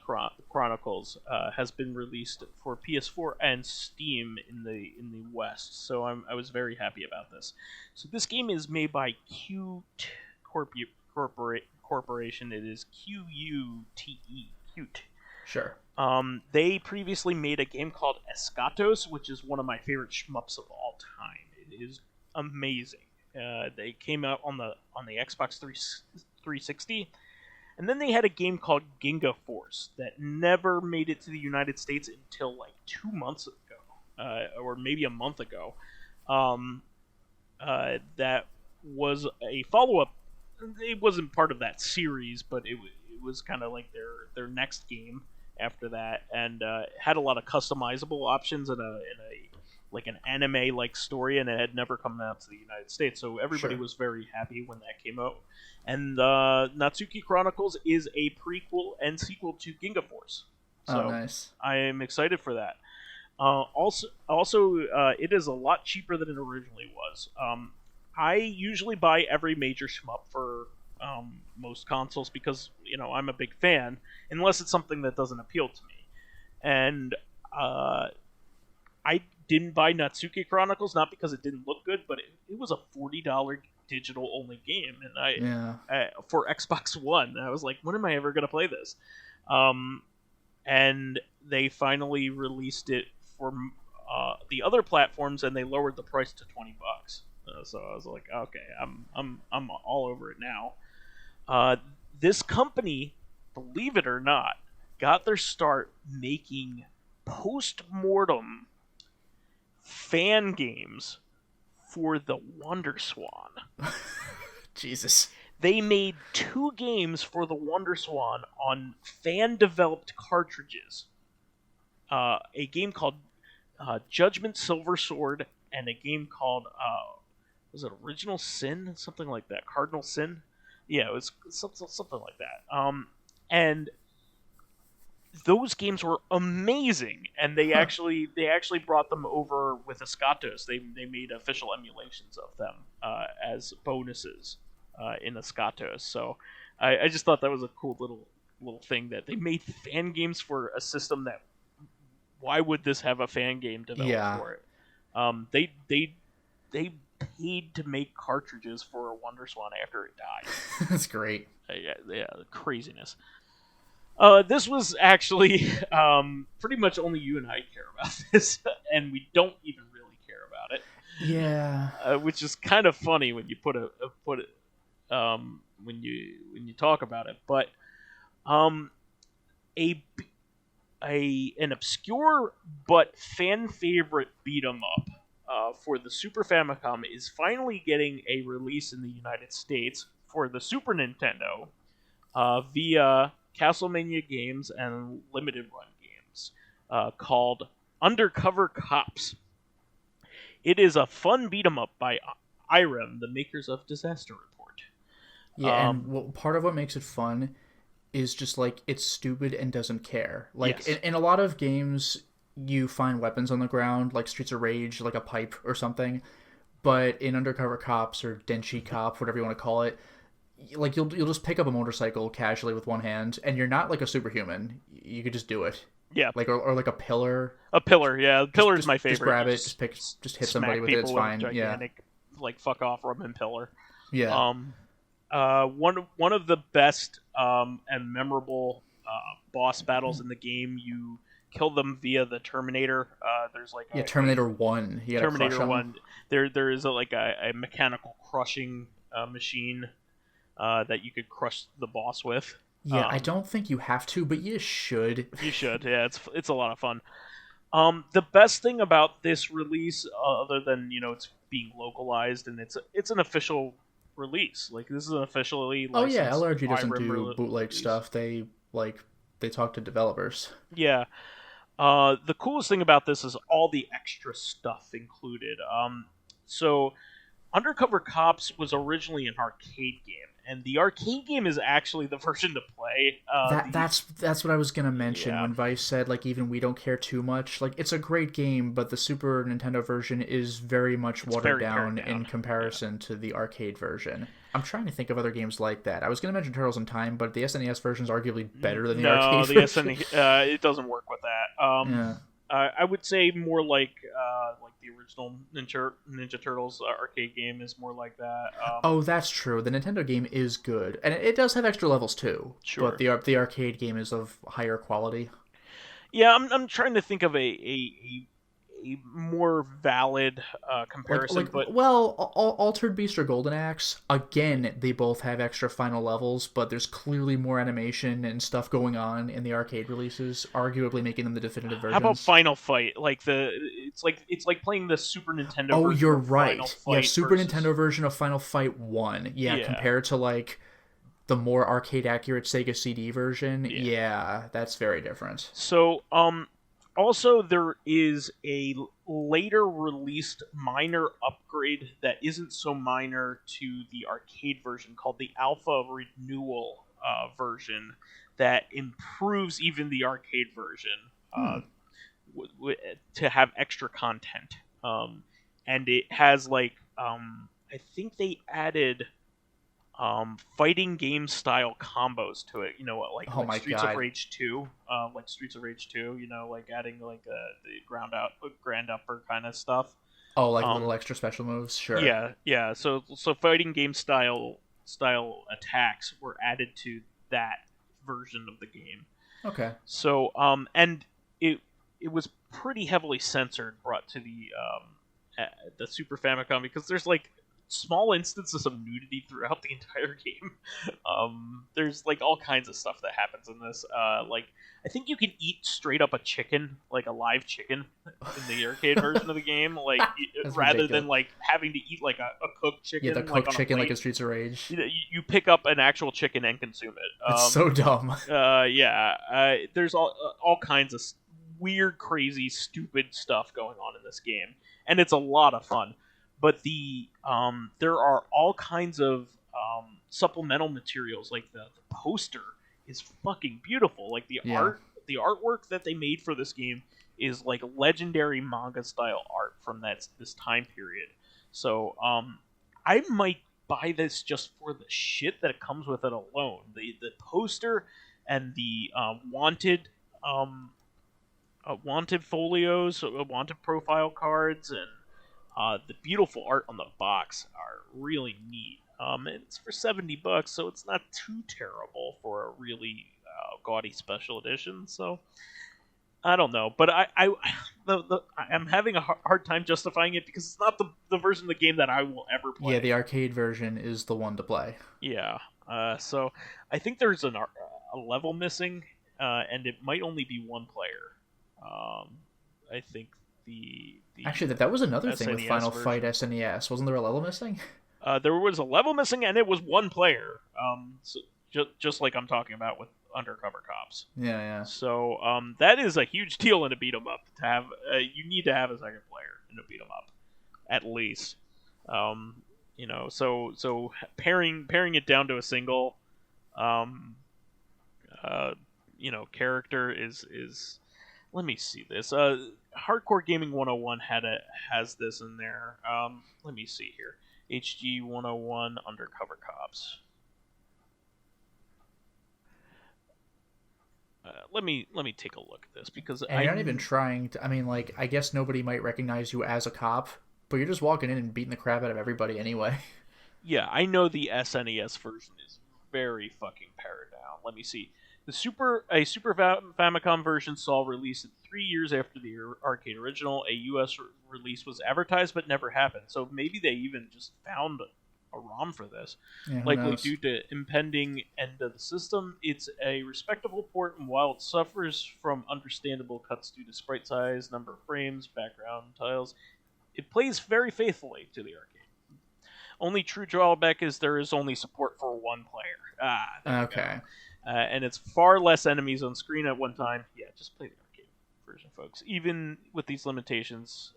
Chronicles has been released for PS4 and Steam in the West. So I was very happy about this. So this game is made by Qute Corporation. It is Qute. Qute. Sure. They previously made a game called Escatos, which is one of my favorite shmups of all time. It is amazing. They came out on the Xbox 360, and then they had a game called Ginga Force that never made it to the United States until like 2 months ago, or maybe a month ago. That was a follow-up. It wasn't part of that series, but it was kind of like their next game after that, and had a lot of customizable options and an anime like story, and it had never come out to the United States, so everybody was very happy when that came out. And Natsuki Chronicles is a prequel and sequel to Ginga Force, so nice. I am excited for that. Also, it is a lot cheaper than it originally was. I usually buy every major shmup for most consoles because I'm a big fan, unless it's something that doesn't appeal to me. And I didn't buy Natsuki Chronicles not because it didn't look good, but it was a $40 digital only game, and I for Xbox One. I was like, when am I ever gonna play this? And they finally released it for the other platforms, and they lowered the price to $20. So I was like, okay, I'm all over it now. This company, believe it or not, got their start making post-mortem fan games for the WonderSwan. Jesus. They made 2 games for the WonderSwan on fan-developed cartridges. A game called Judgment Silver Sword and a game called was it Original Sin? Something like that. Cardinal Sin? Yeah, it was something like that. And those games were amazing, and they actually brought them over with Escatos. They made official emulations of them as bonuses in Escatos. So I just thought that was a cool little thing that they made fan games for a system that. Why would this have a fan game developed for it? They paid to make cartridges for a WonderSwan after it died. That's great. Yeah, craziness. This was actually pretty much only you and I care about this, and we don't even really care about it. Yeah. Which is kind of funny when you put it when you talk about it, but an obscure but fan favorite beat 'em up for the Super Famicom is finally getting a release in the United States for the Super Nintendo via Castlemania Games and Limited Run Games called Undercover Cops. It is a fun beat 'em up by IREM, the makers of Disaster Report. Yeah, and part of what makes it fun is just like it's stupid and doesn't care. Like yes. in a lot of games, you find weapons on the ground, like Streets of Rage, like a pipe or something. But in Undercover Cops or Denshi Cop, whatever you want to call it, like you'll just pick up a motorcycle casually with one hand, and you're not like a superhuman. You could just do it. Yeah. Like or like a pillar. A pillar, yeah. The pillar is my favorite. Just grab it, just hit somebody with it. It's fine. Gigantic, like fuck off Roman pillar. Yeah. One of the best and memorable boss battles in the game. You kill them via the Terminator. There's like Terminator 1. You gotta Terminator crush 1. There is a mechanical crushing machine that you could crush the boss with. Yeah, I don't think you have to, but you should. You should. Yeah, it's a lot of fun. The best thing about this release, other than it's being localized and it's an official release. Like this is an officially licensed. Oh yeah, LRG doesn't IREM do bootleg stuff. They talk to developers. Yeah. The coolest thing about this is all the extra stuff included. So Undercover Cops was originally an arcade game, and the arcade game is actually the version to play. That's what I was gonna mention when Vice said like even we don't care too much. Like it's a great game, but the Super Nintendo version is very much watered down in comparison to the arcade version. I'm trying to think of other games like that. I was gonna mention Turtles in Time, but the SNES version is arguably better than the arcade version. No, the SNES it doesn't work with that. I would say more like the original Ninja Turtles arcade game is more like that. Oh, that's true. The Nintendo game is good, and it does have extra levels too. Sure, but the arcade game is of higher quality. Yeah, I'm trying to think of a more valid comparison. Altered Beast or Golden Axe, again, they both have extra final levels, but there's clearly more animation and stuff going on in the arcade releases, arguably making them the definitive versions. How about Final Fight? It's like playing the Super Nintendo. Oh, version you're of right. Final Fight Super Nintendo version of Final Fight 1. Yeah, compared to like the more arcade accurate Sega CD version. Yeah, that's very different. So, also, there is a later released minor upgrade that isn't so minor to the arcade version called the Alpha Renewal version that improves even the arcade version to have extra content. And it has I think they added fighting game style combos to it. You know what, Oh like my Streets god. of Rage 2, like Streets of Rage 2. You know, like adding like the grand upper kind of stuff. Oh, like little Um, extra special moves? Sure. yeah. So fighting game style attacks were added to that version of the game. Okay. So and it was pretty heavily censored, brought to the Super Famicom, because there's like small instances of nudity throughout the entire game. There's like all kinds of stuff that happens in this. Like I think you can eat straight up a chicken, like a live chicken, in the arcade version of the game. Like That's rather ridiculous. than like having to eat like a cooked chicken, Yeah, the like cooked on a chicken like plate. in Streets of Rage. You pick up an actual chicken and consume it. It's so dumb. Yeah. There's all kinds of weird, crazy, stupid stuff going on in this game, and it's a lot of fun. But there are all kinds of supplemental materials. Like the poster is fucking beautiful. Like Yeah. the artwork that they made for this game is like legendary manga style art from this time period. So I might buy this just for the shit that comes with it alone. The poster and the wanted folios, wanted profile cards, and the beautiful art on the box are really neat. It's for $70, so it's not too terrible for a really gaudy special edition. So I don't know, but I'm having a hard time justifying it because it's not the version of the game that I will ever play. Yeah, the arcade version is the one to play. Yeah. So I think there's a level missing, and it might only be one player. I think the Actually, that was another thing with SNES Final version. Fight SNES. Wasn't there a level missing? There was a level missing, and it was one player. So just like I'm talking about with Undercover Cops. Yeah, yeah. So that is a huge deal in a beat 'em up to have. You need to have a second player in a beat 'em up, at least. So pairing it down to a single, character is. Let me see this. Hardcore Gaming 101 has this in there. Let me see here. HG 101 Undercover Cops. Let me take a look at this because And you're not even trying to. I mean, like, I guess nobody might recognize you as a cop, but you're just walking in and beating the crap out of everybody anyway. Yeah, I know the SNES version is very fucking pared down. Let me see. A Super Famicom version saw release 3 years after the arcade original. A U.S. release was advertised but never happened. So maybe they even just found a ROM for this. Yeah, Likely due to impending end of the system, it's a respectable port, and while it suffers from understandable cuts due to sprite size, number of frames, background tiles, it plays very faithfully to the arcade. Only true drawback is there is only support for one player. There Okay. and it's far less enemies on screen at one time. Yeah, just play the arcade version, folks. Even with these limitations,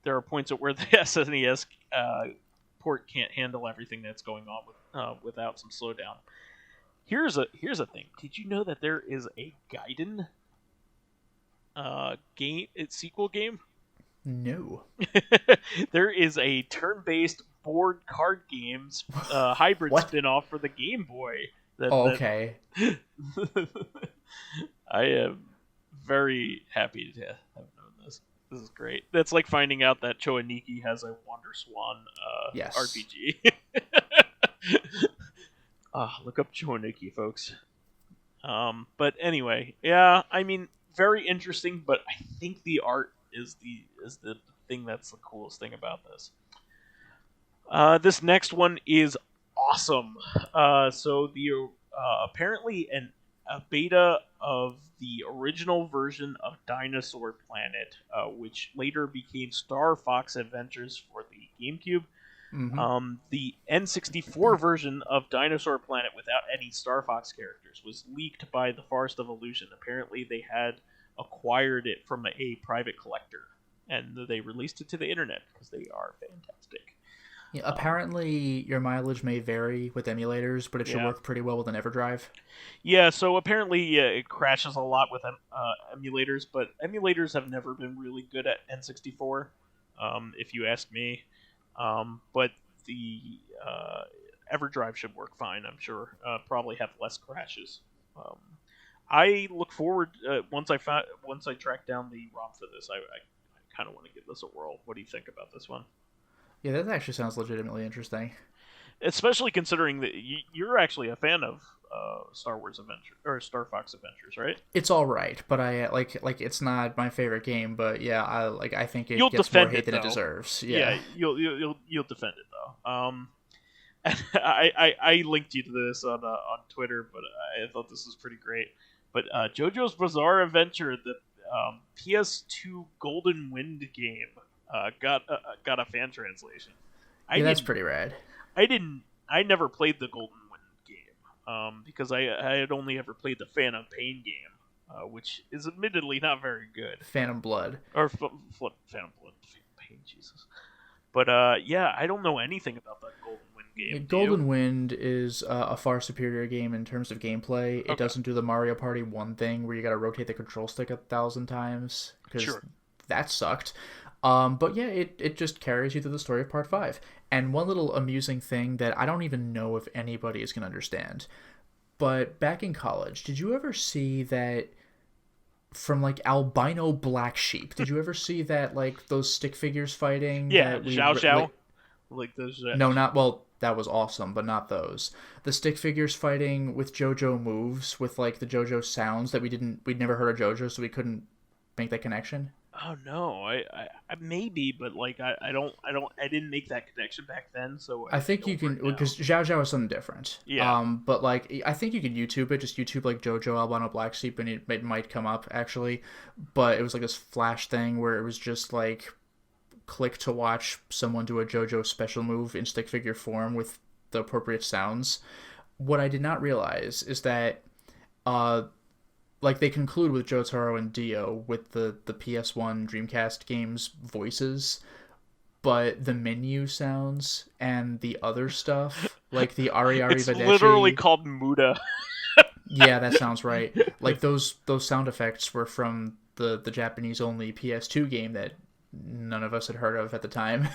there are points at where the SNES port can't handle everything that's going on without some slowdown. Here's a thing. Did you know that there is a Gaiden sequel game? No. There is a turn-based board card games hybrid What? spin-off for the Game Boy. Okay. I am very happy to have known this. This is great. That's like finding out that Choaniki has a Wonder Swan Yes. RPG. Look up Choaniki, folks. But anyway, yeah, I mean, very interesting. But I think the art is the thing that's the coolest thing about this. This next one is awesome. So the apparently a beta of the original version of Dinosaur Planet, which later became Star Fox Adventures for the GameCube. Mm-hmm. The N64 version of Dinosaur Planet without any Star Fox characters was leaked by the Forest of Illusion. Apparently, they had acquired it from a private collector, and they released it to the internet because they are fantastic. Yeah, apparently, your mileage may vary with emulators, but it should work pretty well with an EverDrive. Yeah, so apparently it crashes a lot with emulators, but emulators have never been really good at N64, if you ask me. But the EverDrive should work fine, I'm sure. Probably have less crashes. I look forward once I track down the ROM for this. I kind of want to give this a whirl. What do you think about this one? Yeah, that actually sounds legitimately interesting. Especially considering that you're actually a fan of Star Wars Adventure or Star Fox Adventures, right? It's all right, but I like it's not my favorite game. But yeah, I think it You'll gets more defend hate than though. it deserves. Yeah, you'll defend it though. I linked you to this on Twitter, but I thought this was pretty great. But JoJo's Bizarre Adventure, the PS2 Golden Wind game, got a fan translation. Yeah, that's pretty rad. I never played the Golden Wind game because I had only ever played the Phantom Pain game, which is admittedly not very good. Phantom Blood or Phantom Blood, Pain, Jesus. But yeah, I don't know anything about that Golden Wind game. Golden Wind is a far superior game in terms of gameplay. It doesn't do the Mario Party 1 thing where you gotta rotate the control stick 1,000 times, because that sucked. But yeah, it just carries you through the story of Part 5. And one little amusing thing that I don't even know if anybody is going to understand, but back in college, did you ever see that from like albino black sheep? Did you ever see that, like, those stick figures fighting? Yeah, Xiao Xiao. Like those. No, not well. That was awesome, but not those. The stick figures fighting with JoJo moves, with like the JoJo sounds that we'd never heard of JoJo, so we couldn't make that connection. Oh no, I maybe, but like I didn't make that connection back then. So I think you can, because Xiao Xiao is something different. Yeah. But like I think you can YouTube it, just YouTube like JoJo albino black sheep, and it might come up actually. But it was like this flash thing where it was just like click to watch someone do a JoJo special move in stick figure form with the appropriate sounds. What I did not realize is that like they conclude with Jotaro and Dio with the PS1 Dreamcast games voices, but the menu sounds and the other stuff, like the Ari it's Videchi, literally called Muda. Yeah, that sounds right. Like those sound effects were from the Japanese only PS2 game that none of us had heard of at the time.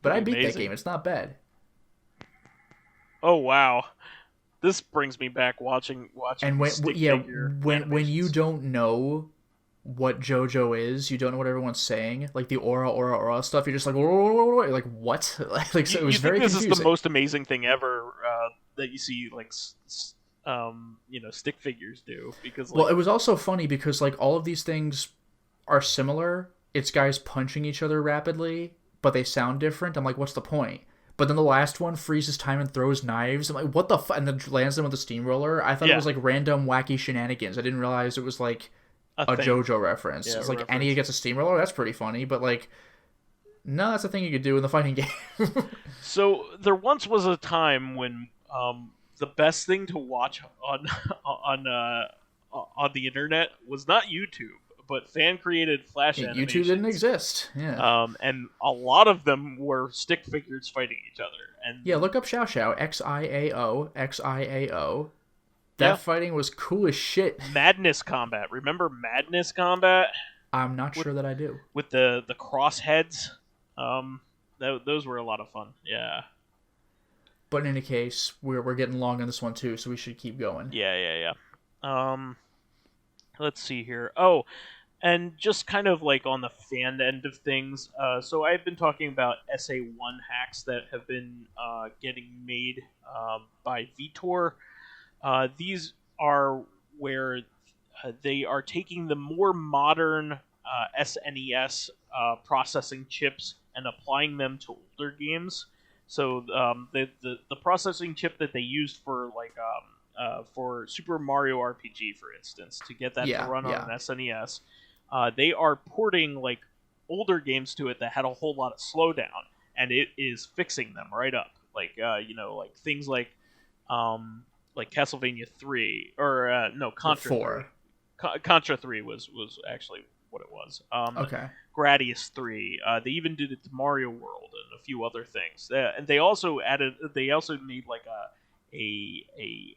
But I beat amazing. that game. It's not bad. Oh wow. This brings me back watching. And when you don't know what JoJo is, you don't know what everyone's saying, like the aura stuff. You're just like, whoa, like what? Like so, it was very confusing. This is the most amazing thing ever that you see, like stick figures do, because like, well, it was also funny because like all of these things are similar. It's guys punching each other rapidly, but they sound different. I'm like, what's the point? But then the last one freezes time and throws knives. I'm like, what the fuck? And then lands them with a steamroller. I thought it was like random wacky shenanigans. I didn't realize it was like a JoJo reference. It's like Annie gets a steamroller. That's pretty funny. But like, no, that's a thing you could do in the fighting game. So there once was a time when the best thing to watch on the internet was not YouTube, but fan-created Flash animations. YouTube didn't exist. Yeah. And a lot of them were stick figures fighting each other. And yeah, look up Xiao Xiao, Xiao. That fighting was cool as shit. Madness Combat. Remember Madness Combat? I'm not sure that I do. With the cross heads. Those were a lot of fun. Yeah. But in any case, we're getting long on this one too, so we should keep going. Yeah. Let's see here. Oh, and just kind of like on the fan end of things. So I've been talking about SA1 hacks that have been getting made by Vitor. These are where they are taking the more modern SNES processing chips and applying them to older games. So the processing chip that they used for like for Super Mario RPG, for instance, to get that to run on an SNES, they are porting like older games to it that had a whole lot of slowdown, and it is fixing them right up. Like like things like Castlevania 3 or Contra 4. Contra 3 was actually what it was. Okay. Gradius 3. They even did it to Mario World and a few other things. And they also made like a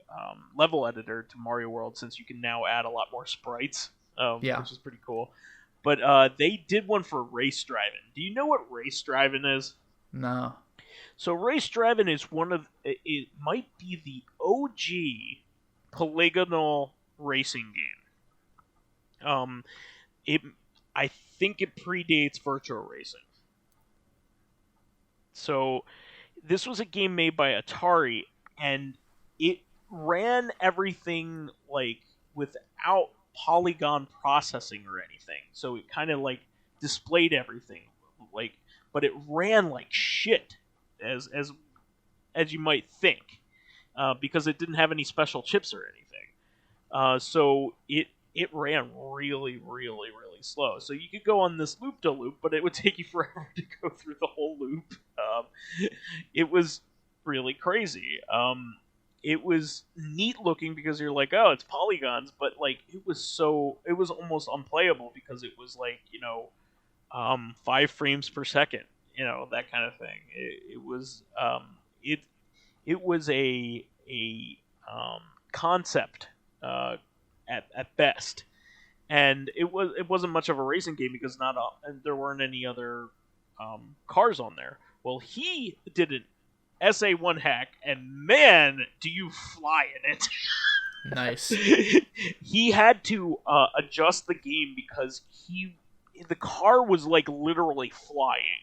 level editor to Mario World, since you can now add a lot more sprites, which is pretty cool. But they did one for Race Drivin. Do you know what Race Drivin is? No. So Race Drivin is it might be the OG polygonal racing game. It I think it predates Virtua Racing. So this was a game made by Atari, and it ran everything like without polygon processing or anything. So it kind of like displayed everything like, but it ran like shit as you might think, because it didn't have any special chips or anything. So it ran really, really, really slow. So you could go on this loop to loop, but it would take you forever to go through the whole loop. It was really crazy. It was neat looking because you're like, oh, it's polygons, but like it was almost unplayable because it was like 5 frames per second, that kind of thing. It was a concept at best, and it wasn't much of a racing game because there weren't any other cars on there. Well, he did an SA1 hack, and man, do you fly in it! Nice. He had to adjust the game because the car was like literally flying,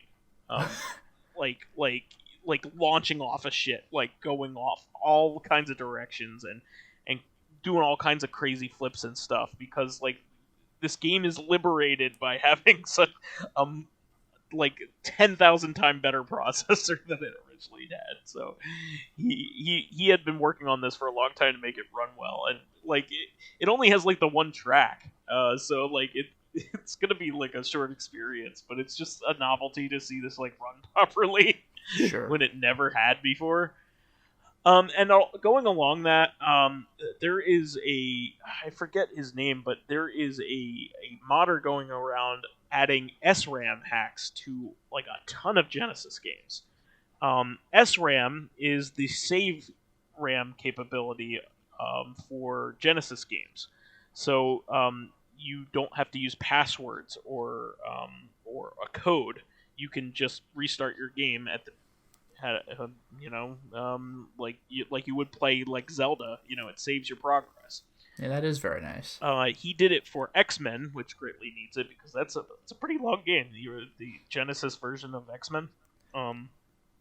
like launching off of shit, like going off all kinds of directions and doing all kinds of crazy flips and stuff, because like this game is liberated by having such like 10,000 time better processor than it originally had. So he had been working on this for a long time to make it run well, and like it only has like the one track, so like it's gonna be like a short experience, but it's just a novelty to see this like run properly. Sure. When it never had before. And going along that, there is I forget his name, but there is a modder going around adding SRAM hacks to like a ton of Genesis games. SRAM is the save RAM capability for Genesis games, so you don't have to use passwords or a code. You can just restart your game at the like you would play like Zelda. It saves your progress. Yeah, that is very nice. He did it for X-Men, which greatly needs it because it's a pretty long game. The Genesis version of X-Men.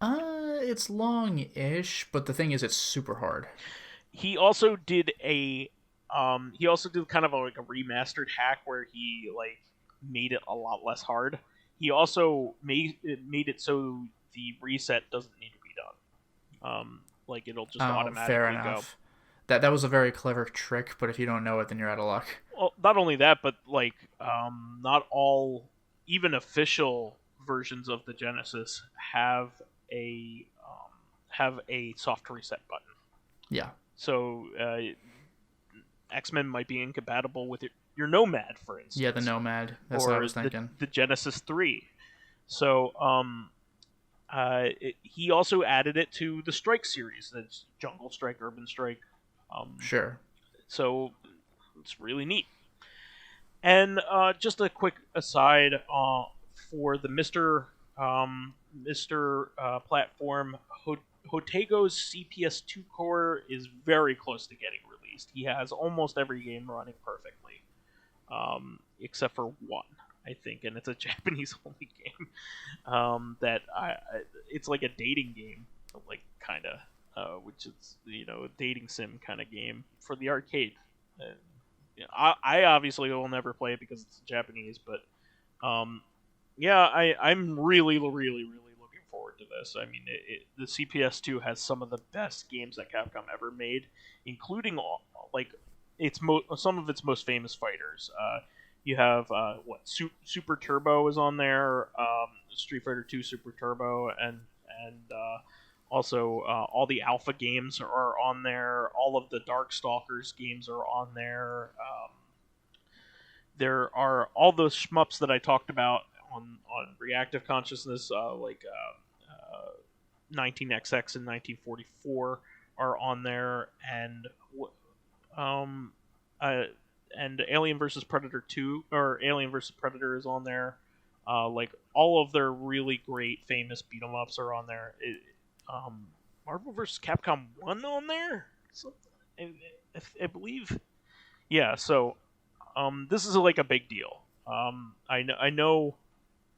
It's long-ish, but the thing is, it's super hard. He also did kind of like a remastered hack where he like made it a lot less hard. He also made it so the reset doesn't need to be done. Like it'll just automatically fair enough. Go. That was a very clever trick, but if you don't know it, then you're out of luck. Well, not only that, but like not all even official versions of the Genesis have a soft reset button. Yeah. So X-Men might be incompatible with your Nomad, for instance. Yeah, the Nomad. That's what I was thinking. The Genesis 3. So he also added it to the Strike series. That's Jungle Strike, Urban Strike. Sure. So it's really neat. And just a quick aside for the Mr. Platform, Hotego's CPS2 core is very close to getting released. He has almost every game running perfectly, except for one, I think, and it's a Japanese-only game. It's like a dating game, like kind of, which is a dating sim kind of game for the arcade. I obviously will never play it because it's Japanese, but I'm really, really, really looking forward to this. I mean, the CPS2 has some of the best games that Capcom ever made, including some of its most famous fighters. You have Super Turbo is on there, Street Fighter 2 Super Turbo, and also all the Alpha games are on there. All of the Darkstalkers games are on there. There are all those shmups that I talked about on Reactive Consciousness, like 19XX and 1944 are on there, and Alien vs Predator 2 or Alien vs Predator is on there. Like all of their really great famous beat 'em ups are on there. Marvel vs. Capcom 1 on there? So, I believe. Yeah, so this is like a big deal. I know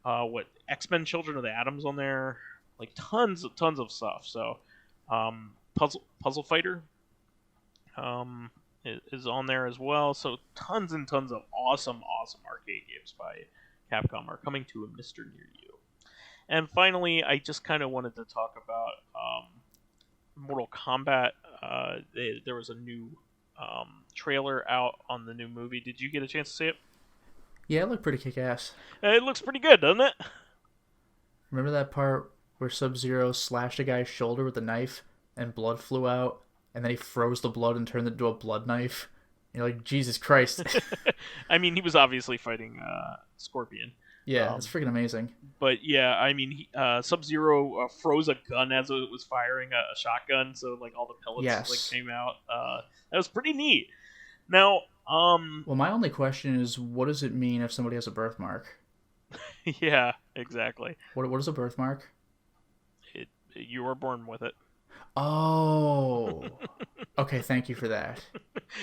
what X-Men Children of the Atom's on there, like tons of stuff. So Puzzle Fighter is on there as well. So tons and tons of awesome arcade games by Capcom are coming to a Mr. near you. And finally, I just kind of wanted to talk about Mortal Kombat. There was a new trailer out on the new movie. Did you get a chance to see it? Yeah, it looked pretty kick-ass. It looks pretty good, doesn't it? Remember that part where Sub-Zero slashed a guy's shoulder with a knife and blood flew out, and then he froze the blood and turned it into a blood knife? You're like, Jesus Christ. I mean, he was obviously fighting Scorpion. Yeah, that's freaking amazing. But yeah, I mean, Sub-Zero froze a gun as it was firing a shotgun, so like all the pellets like came out. That was pretty neat. Now, well, my only question is, what does it mean if somebody has a birthmark? Yeah, exactly. What is a birthmark? You were born with it. Oh. Okay, thank you for that.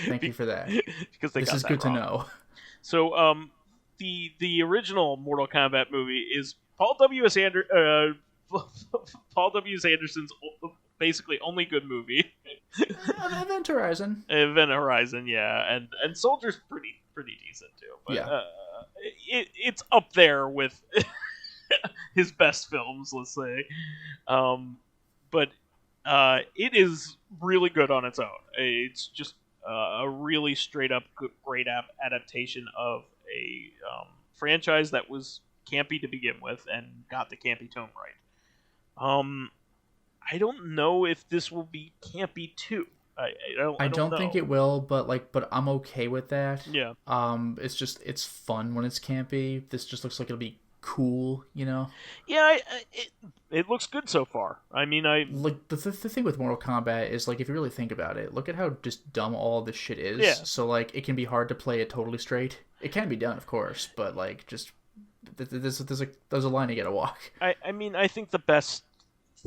Thank you for that. Because this is good wrong. To know. So, the original Mortal Kombat movie is Paul W. S. Anderson's basically only good movie. Event Horizon. Event Horizon, yeah, and Soldier's pretty decent too. But yeah. It's up there with his best films, let's say. But it is really good on its own. It's just a really straight up great adaptation of a franchise that was campy to begin with and got the campy tone right. I don't know if this will be campy too. I don't think it will, but I'm okay with that. Yeah. It's fun when it's campy. This just looks like it'll be cool, you know? Yeah, it looks good so far. I mean, like the thing with Mortal Kombat is, like, if you really think about it, look at how just dumb all this shit is. Yeah. So like it can be hard to play it totally straight. It can be done, of course, but like just there's a line you gotta walk. I mean, I think the best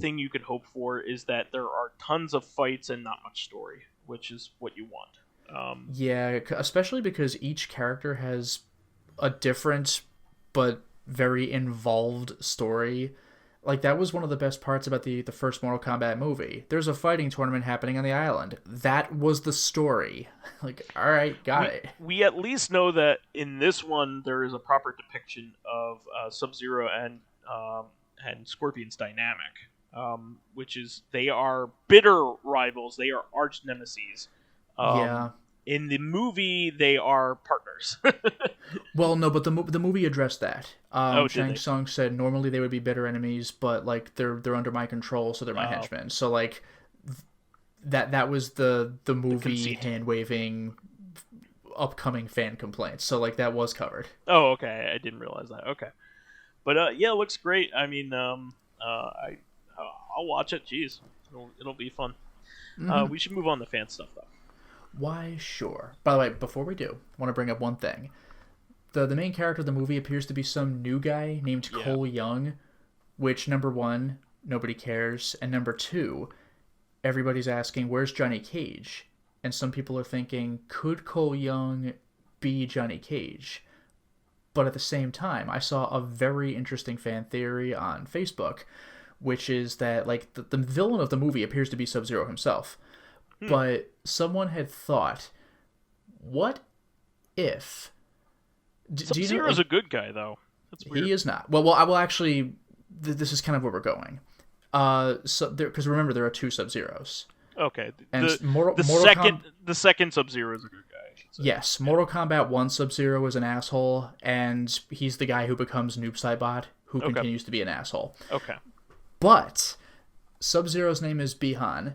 thing you could hope for is that there are tons of fights and not much story, which is what you want. Yeah, especially because each character has a different but very involved story. Like, that was one of the best parts about the first Mortal Kombat movie. There's a fighting tournament happening on the island. That was the story. Like, all right, got it. We at least know that in this one there is a proper depiction of Sub-Zero and Scorpion's dynamic. Which is, they are bitter rivals. They are arch nemeses. Yeah. In the movie, they are partners. Well, no, but the movie addressed that. Shang Tsung said normally they would be bitter enemies, but like they're under my control, so they're my henchmen. So like that was the movie hand waving upcoming fan complaints. So like that was covered. Oh, okay. I didn't realize that. Okay, but yeah, it looks great. I mean, I'll watch it. Jeez, it'll be fun. Mm-hmm. We should move on to fan stuff though. Why, sure. By the way, before we do, I want to bring up one thing. The main character of the movie appears to be some new guy named Cole Young, which, number one, nobody cares, and number two, everybody's asking, where's Johnny Cage? And some people are thinking, could Cole Young be Johnny Cage? But at the same time, I saw a very interesting fan theory on Facebook, which is that like the villain of the movie appears to be Sub-Zero himself. But someone had thought, what if... Sub-Zero's a good guy, though. That's weird. He is not. Well, I will actually... This is kind of where we're going. Because remember, there are two Sub-Zeros. Okay. And the second Sub-Zero is a good guy. Yes. Mortal Kombat 1 Sub-Zero is an asshole, and he's the guy who becomes Noob Saibot, who continues to be an asshole. Okay. But Sub-Zero's name is Bihan,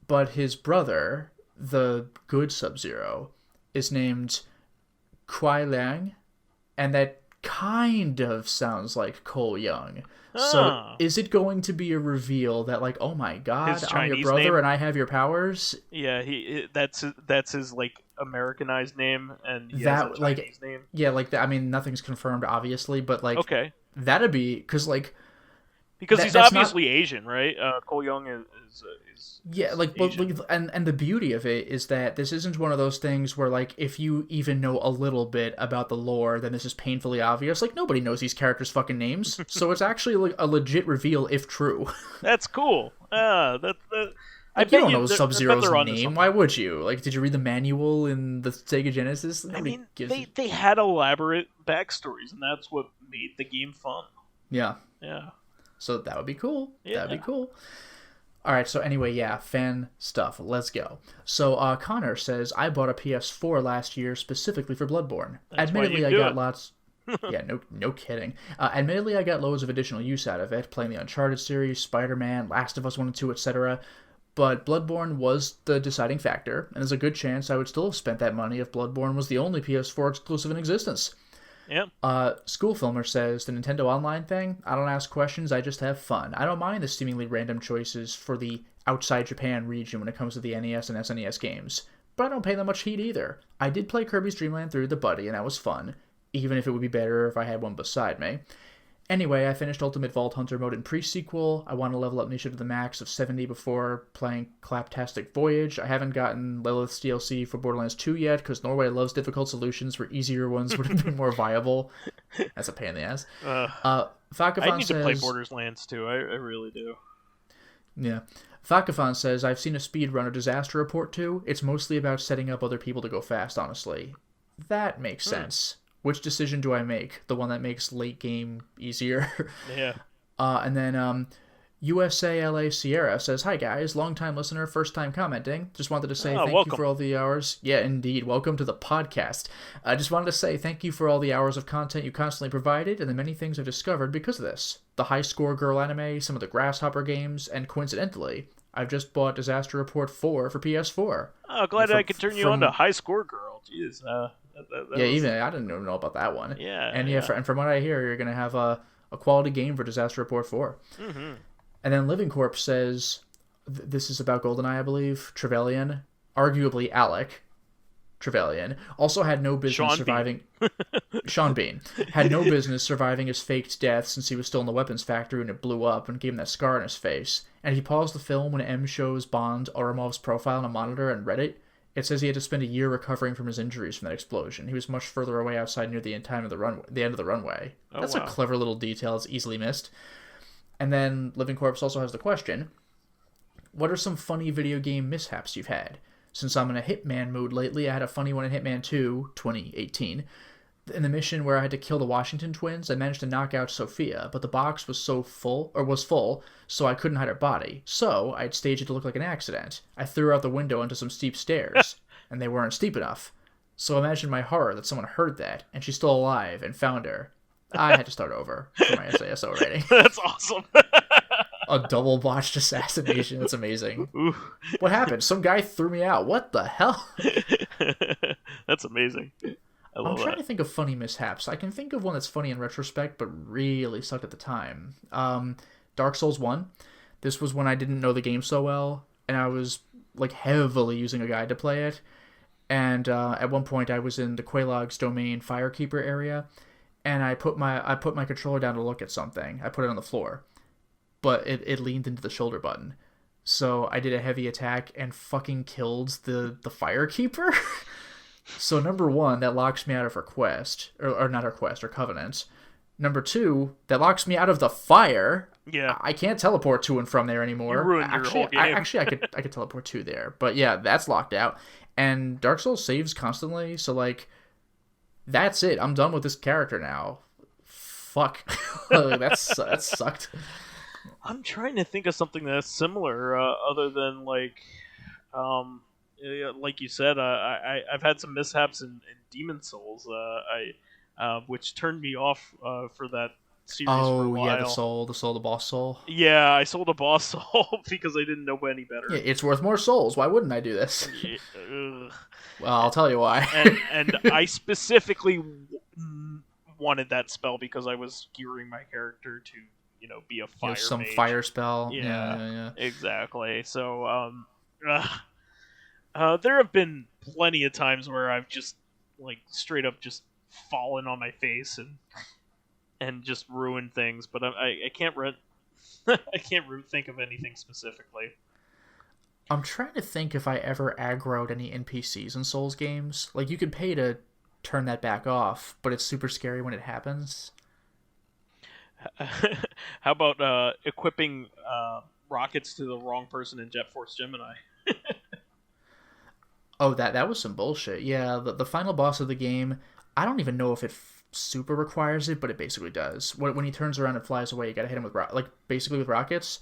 but his brother, the good Sub-Zero, is named Kuai Liang, and that kind of sounds like Cole Young. So is it going to be a reveal that, like, oh my god, I'm your brother name? and I have your powers? Yeah, that's his like Americanized name, and he has a Chinese name. Yeah, like I mean, nothing's confirmed, obviously, but like, okay, that'd be because he's obviously Asian, right? Cole Young is yeah, like, but and the beauty of it is that this isn't one of those things where, like, if you even know a little bit about the lore, then this is painfully obvious. Like, nobody knows these characters' fucking names, so it's actually like a legit reveal if true. That's cool. I bet you don't know Sub-Zero's name. Why would you? Like, did you read the manual in the Sega Genesis? They had elaborate backstories, and that's what made the game fun. Yeah. Yeah. So that would be cool. Yeah. That'd be cool. All right, so anyway, yeah, fan stuff. Let's go. So Connor says, I bought a PS4 last year specifically for Bloodborne. Admittedly, I got lots... yeah, no kidding. Admittedly, I got loads of additional use out of it, playing the Uncharted series, Spider-Man, Last of Us 1 and 2, etc. But Bloodborne was the deciding factor, and there's a good chance I would still have spent that money if Bloodborne was the only PS4 exclusive in existence. Yep. School Filmer says, the Nintendo Online thing, I don't ask questions, I just have fun. I don't mind the seemingly random choices for the outside Japan region when it comes to the NES and SNES games, but I don't pay them much heed either. I did play Kirby's Dream Land 3 with a buddy, and that was fun, even if it would be better if I had one beside me. Anyway, I finished Ultimate Vault Hunter mode in pre-sequel. I want to level up Nisha to the max of 70 before playing Claptastic Voyage. I haven't gotten Lilith's DLC for Borderlands 2 yet, because Norway loves difficult solutions where easier ones would have been more viable. That's a pain in the ass. I need to play Borderlands 2. I really do. Yeah. Fakafan says, I've seen a speedrun of Disaster Report 2. It's mostly about setting up other people to go fast, honestly. That makes sense. Which decision do I make? The one that makes late game easier? Yeah. And then USA LA Sierra says, hi guys, long time listener, first time commenting. Just wanted to say thank you for all the hours. Yeah, indeed. Welcome to the podcast. I just wanted to say thank you for all the hours of content you constantly provided and the many things I've discovered because of this. The High Score Girl anime, some of the Grasshopper games, and coincidentally, I've just bought Disaster Report 4 for PS4. Oh, glad I could turn you on to High Score Girl. Jeez. Even I didn't even know about that one. Yeah. And and from what I hear, you're going to have a quality game for Disaster Report 4. Mm-hmm. And then Living Corpse says, this is about GoldenEye, I believe, Trevelyan, arguably Alec Trevelyan, also had no business surviving... Sean Bean. Had no business surviving his faked death since he was still in the weapons factory when it blew up and gave him that scar on his face. And he paused the film when M shows Bond Aramov's profile on a monitor and read it. It says he had to spend a year recovering from his injuries from that explosion. He was much further away outside near the end of the runway. That's a clever little detail. It's easily missed. And then Living Corpse also has the question, what are some funny video game mishaps you've had? Since I'm in a Hitman mood lately, I had a funny one in Hitman 2, 2018. In the mission where I had to kill the Washington twins, I managed to knock out Sophia, but the box was full, so I couldn't hide her body. So I'd staged it to look like an accident. I threw her out the window onto some steep stairs, and they weren't steep enough. So imagine my horror that someone heard that, and she's still alive, and found her. I had to start over for my SASO rating. That's awesome. A double botched assassination. That's amazing. Ooh. What happened? Some guy threw me out. What the hell? That's amazing. I'm trying to think of funny mishaps. I can think of one that's funny in retrospect, but really sucked at the time. Dark Souls 1. This was when I didn't know the game so well, and I was like heavily using a guide to play it. And at one point, I was in the Quelaag's Domain Firekeeper area, and I put my controller down to look at something. I put it on the floor, but it leaned into the shoulder button. So I did a heavy attack and fucking killed the Firekeeper. So number one, that locks me out of her quest, or not her quest, her covenant. Number two, that locks me out of the fire. Yeah, I can't teleport to and from there anymore. You ruined your whole game. I could teleport to there, but yeah, that's locked out. And Dark Souls saves constantly, so like, that's it. I'm done with this character now. Fuck, that sucked. I'm trying to think of something that's similar, other than like you said, I've had some mishaps in Demon Souls, which turned me off for that series for a while. Oh, yeah, the boss soul. Yeah, I sold a boss soul because I didn't know any better. Yeah, it's worth more souls. Why wouldn't I do this? Well, I'll tell you why. and I specifically wanted that spell because I was gearing my character to, be a fire some mage. fire spell. Yeah, exactly. So, there have been plenty of times where I've just, like, straight up just fallen on my face and just ruined things, but I can't I can't think of anything specifically. I'm trying to think if I ever aggroed any NPCs in Souls games. Like, you could pay to turn that back off, but it's super scary when it happens. How about equipping rockets to the wrong person in Jet Force Gemini? Oh, that was some bullshit. Yeah, the final boss of the game, I don't even know if it super requires it, but it basically does. When he turns around and flies away, you gotta hit him with basically with rockets.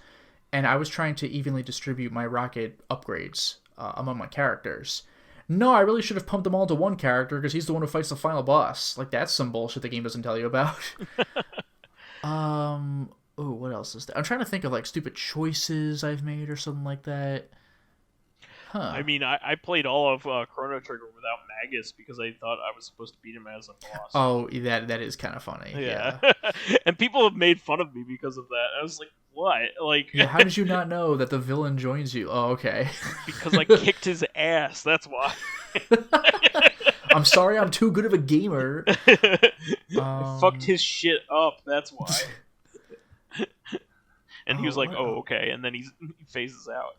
And I was trying to evenly distribute my rocket upgrades among my characters. No, I really should have pumped them all to one character because he's the one who fights the final boss. Like, that's some bullshit the game doesn't tell you about. What else is there? I'm trying to think of, like, stupid choices I've made or something like that. Huh. I mean, I played all of Chrono Trigger without Magus because I thought I was supposed to beat him as a boss. Oh, that is kind of funny. Yeah. And people have made fun of me because of that. I was like, what? Like, yeah, how did you not know that the villain joins you? Oh, okay. Because I kicked his ass. That's why. I'm sorry, I'm too good of a gamer. I fucked his shit up. That's why. And he was like, "Oh, okay," and then he phases out.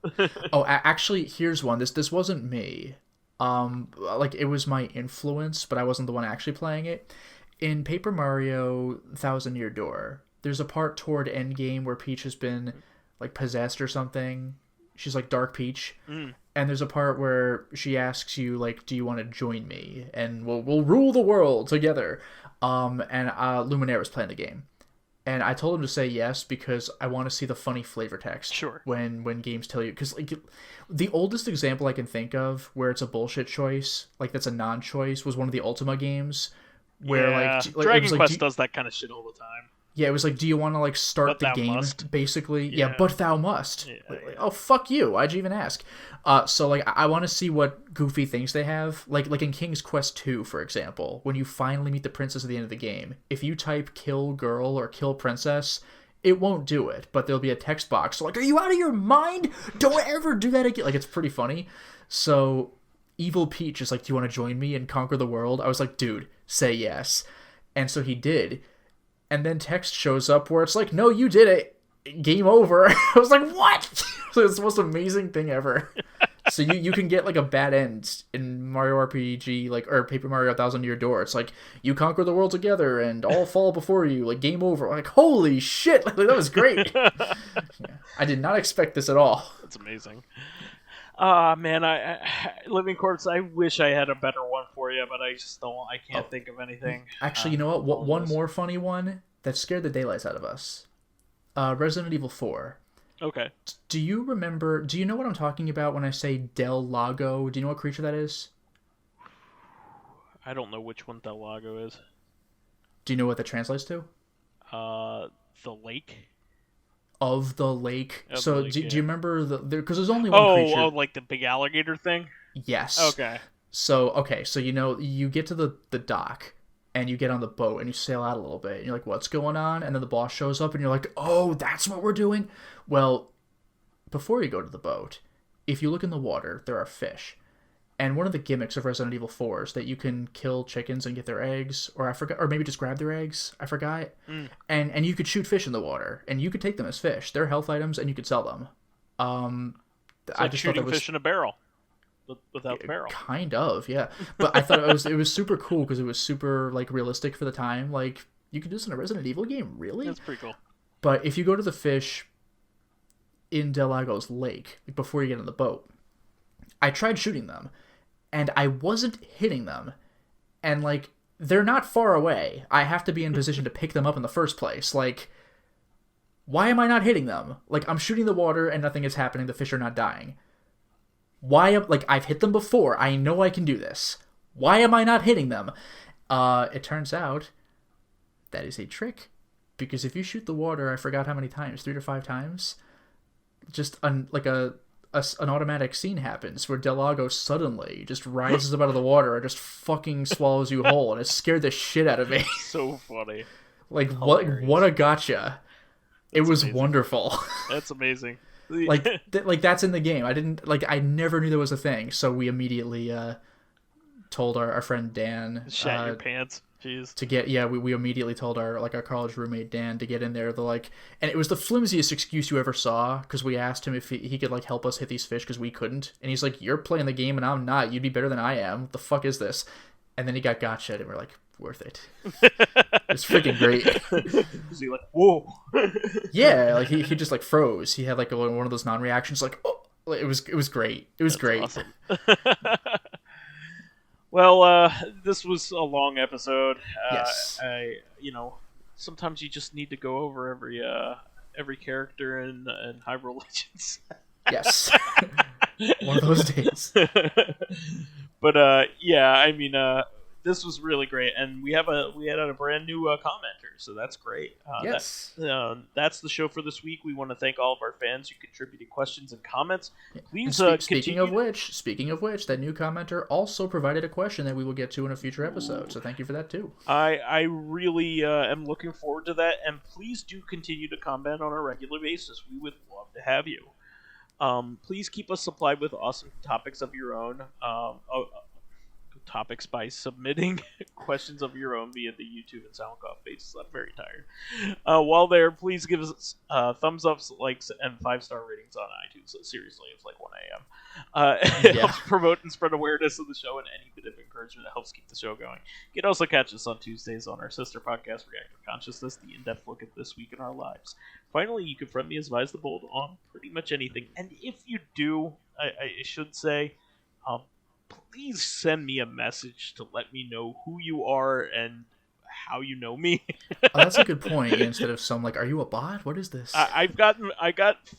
Actually, here's one. This wasn't me. Like, it was my influence, but I wasn't the one actually playing it. In Paper Mario Thousand Year Door, there's a part toward endgame where Peach has been, like, possessed or something. She's like Dark Peach. And there's a part where she asks you, like, do you want to join me? And we'll rule the world together. And Luminaire was playing the game. And I told him to say yes because I want to see the funny flavor text. Sure. When games tell you, because, like, the oldest example I can think of where it's a bullshit choice, like that's a non-choice, was one of the Ultima games, where Dragon Quest does that kind of shit all the time. Yeah, it was like, do you want to, like, start the game? Must. Basically, yeah, but thou must. Yeah. Oh, fuck you! Why'd you even ask? So, like, I want to see what goofy things they have. Like in King's Quest 2, for example, when you finally meet the princess at the end of the game, if you type "kill girl" or "kill princess," it won't do it, but there'll be a text box like, "Are you out of your mind? Don't ever do that again!" Like, it's pretty funny. So, Evil Peach is like, "Do you want to join me and conquer the world?" I was like, "Dude, say yes," and so he did. And then text shows up where it's like, "No, you did it. Game over." I was like, "What?" It's the most amazing thing ever. So you can get, like, a bad end in Mario RPG, like, or Paper Mario Thousand Year Door. It's like, you conquer the world together and all fall before you. Like, game over. Like, holy shit! Like, that was great. Yeah. I did not expect this at all. That's amazing. Man, I Living Corpse, I wish I had a better one for you, but I just don't. I can't think of anything. Actually, you know what? One more funny one that scared the daylights out of us. Resident Evil 4. Okay. Do you know what I'm talking about when I say Del Lago? Do you know what creature that is? I don't know which one Del Lago is. Do you know what that translates to? The lake? Of the lake. Of so the lake, do you remember because there's only one creature. Oh, like the big alligator thing? Yes. Okay. So you get to the dock and you get on the boat and you sail out a little bit and you're like, what's going on? And then the boss shows up and you're like, oh, that's what we're doing? Well, before you go to the boat, if you look in the water, there are fish. And one of the gimmicks of Resident Evil 4 is that you can kill chickens and get their eggs, or maybe just grab their eggs. I forgot. And you could shoot fish in the water, and you could take them as fish. They're health items, and you could sell them. It's like shooting fish in a barrel, without the barrel. Kind of, yeah. But I thought it was super cool because it was super, like, realistic for the time. Like, you could do this in a Resident Evil game, really? That's pretty cool. But if you go to the fish in Del Lago's lake before you get on the boat, I tried shooting them. And I wasn't hitting them. And, like, they're not far away. I have to be in position to pick them up in the first place. Like, why am I not hitting them? Like, I'm shooting the water and nothing is happening. The fish are not dying. I've hit them before. I know I can do this. Why am I not hitting them? It turns out that is a trick. Because if you shoot the water, I forgot how many times, 3 to 5 times, just like a an automatic scene happens where Delago suddenly just rises up out of the water and just fucking swallows you whole, and it scared the shit out of me. So funny. Like, Hilarious. what a gotcha. It was amazing. Wonderful. That's amazing. like that's in the game. I never knew that was a thing, so we immediately told our friend Dan shat your pants. Jeez. To get we immediately told our college roommate Dan to get in there. And it was the flimsiest excuse you ever saw, because we asked him if he could like help us hit these fish because we couldn't, and he's like, "You're playing the game and I'm not. You'd be better than I am. What the fuck is this?" And then he got gotcha, and we're like, worth it. It's freaking great. Was he like, whoa? Yeah, like he just like froze. He had like one of those non-reactions, like, oh. It was great. It was That's great. Awesome. Well, this was a long episode. Yes. Sometimes you just need to go over every character in Hyrule Legends. Yes. One of those days. But this was really great, and we had a brand new commenter, so that's great. Yes. That's the show for this week. We want to thank all of our fans who contributed questions and comments. Please, speaking of which, that new commenter also provided a question that we will get to in a future episode. So thank you for that too. I really am looking forward to that, and please do continue to comment on a regular basis. We would love to have you. Please keep us supplied with awesome topics of your own. Topics by submitting questions of your own via the YouTube and Soundcloud pages. I'm very tired. While there, please give us thumbs ups, likes, and 5-star ratings on iTunes. So seriously, it's like 1 a.m. It helps promote and spread awareness of the show, and any bit of encouragement helps keep the show going. You can also catch us on Tuesdays on our sister podcast, Corrective Consciousness, the in-depth look at this week in our lives. Finally, you can friend me as vysethebold on pretty much anything. And if you do, I should say, please send me a message to let me know who you are and how you know me. That's a good point. Instead of some like, "Are you a bot? What is this?" I got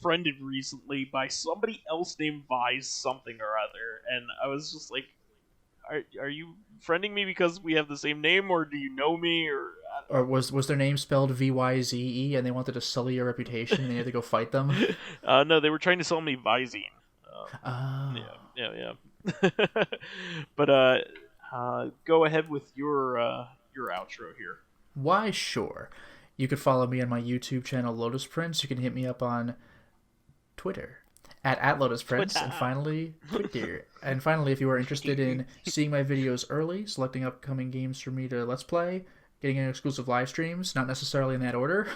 friended recently by somebody else named Vise something or other, and I was just like, "Are you friending me because we have the same name, or do you know me, or was their name spelled Vyze and they wanted to sully your reputation and they had to go fight them?" No, they were trying to sell me Visine. Yeah. But go ahead with your outro here. Why, sure. You can follow me on my YouTube channel, Lotus Prince. You can hit me up on Twitter at Lotus Prince. Twitter. And finally, Twitter. And finally, if you are interested in seeing my videos early, selecting upcoming games for me to Let's Play, getting in exclusive live streams, not necessarily in that order,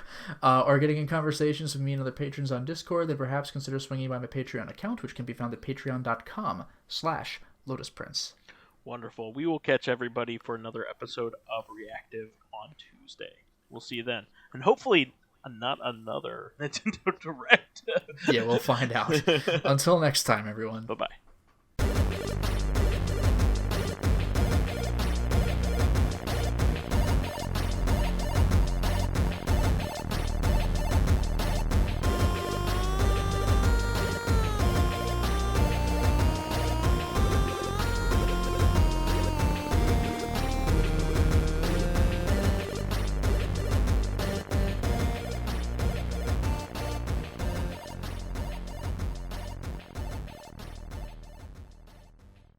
or getting in conversations with me and other patrons on Discord, then perhaps consider swinging by my Patreon account, which can be found at patreon.com/LotusPrince. Wonderful. We will catch everybody for another episode of Reactive on Tuesday. We'll see you then. And hopefully not another Nintendo Direct. Yeah, we'll find out. Until next time, everyone. Bye-bye.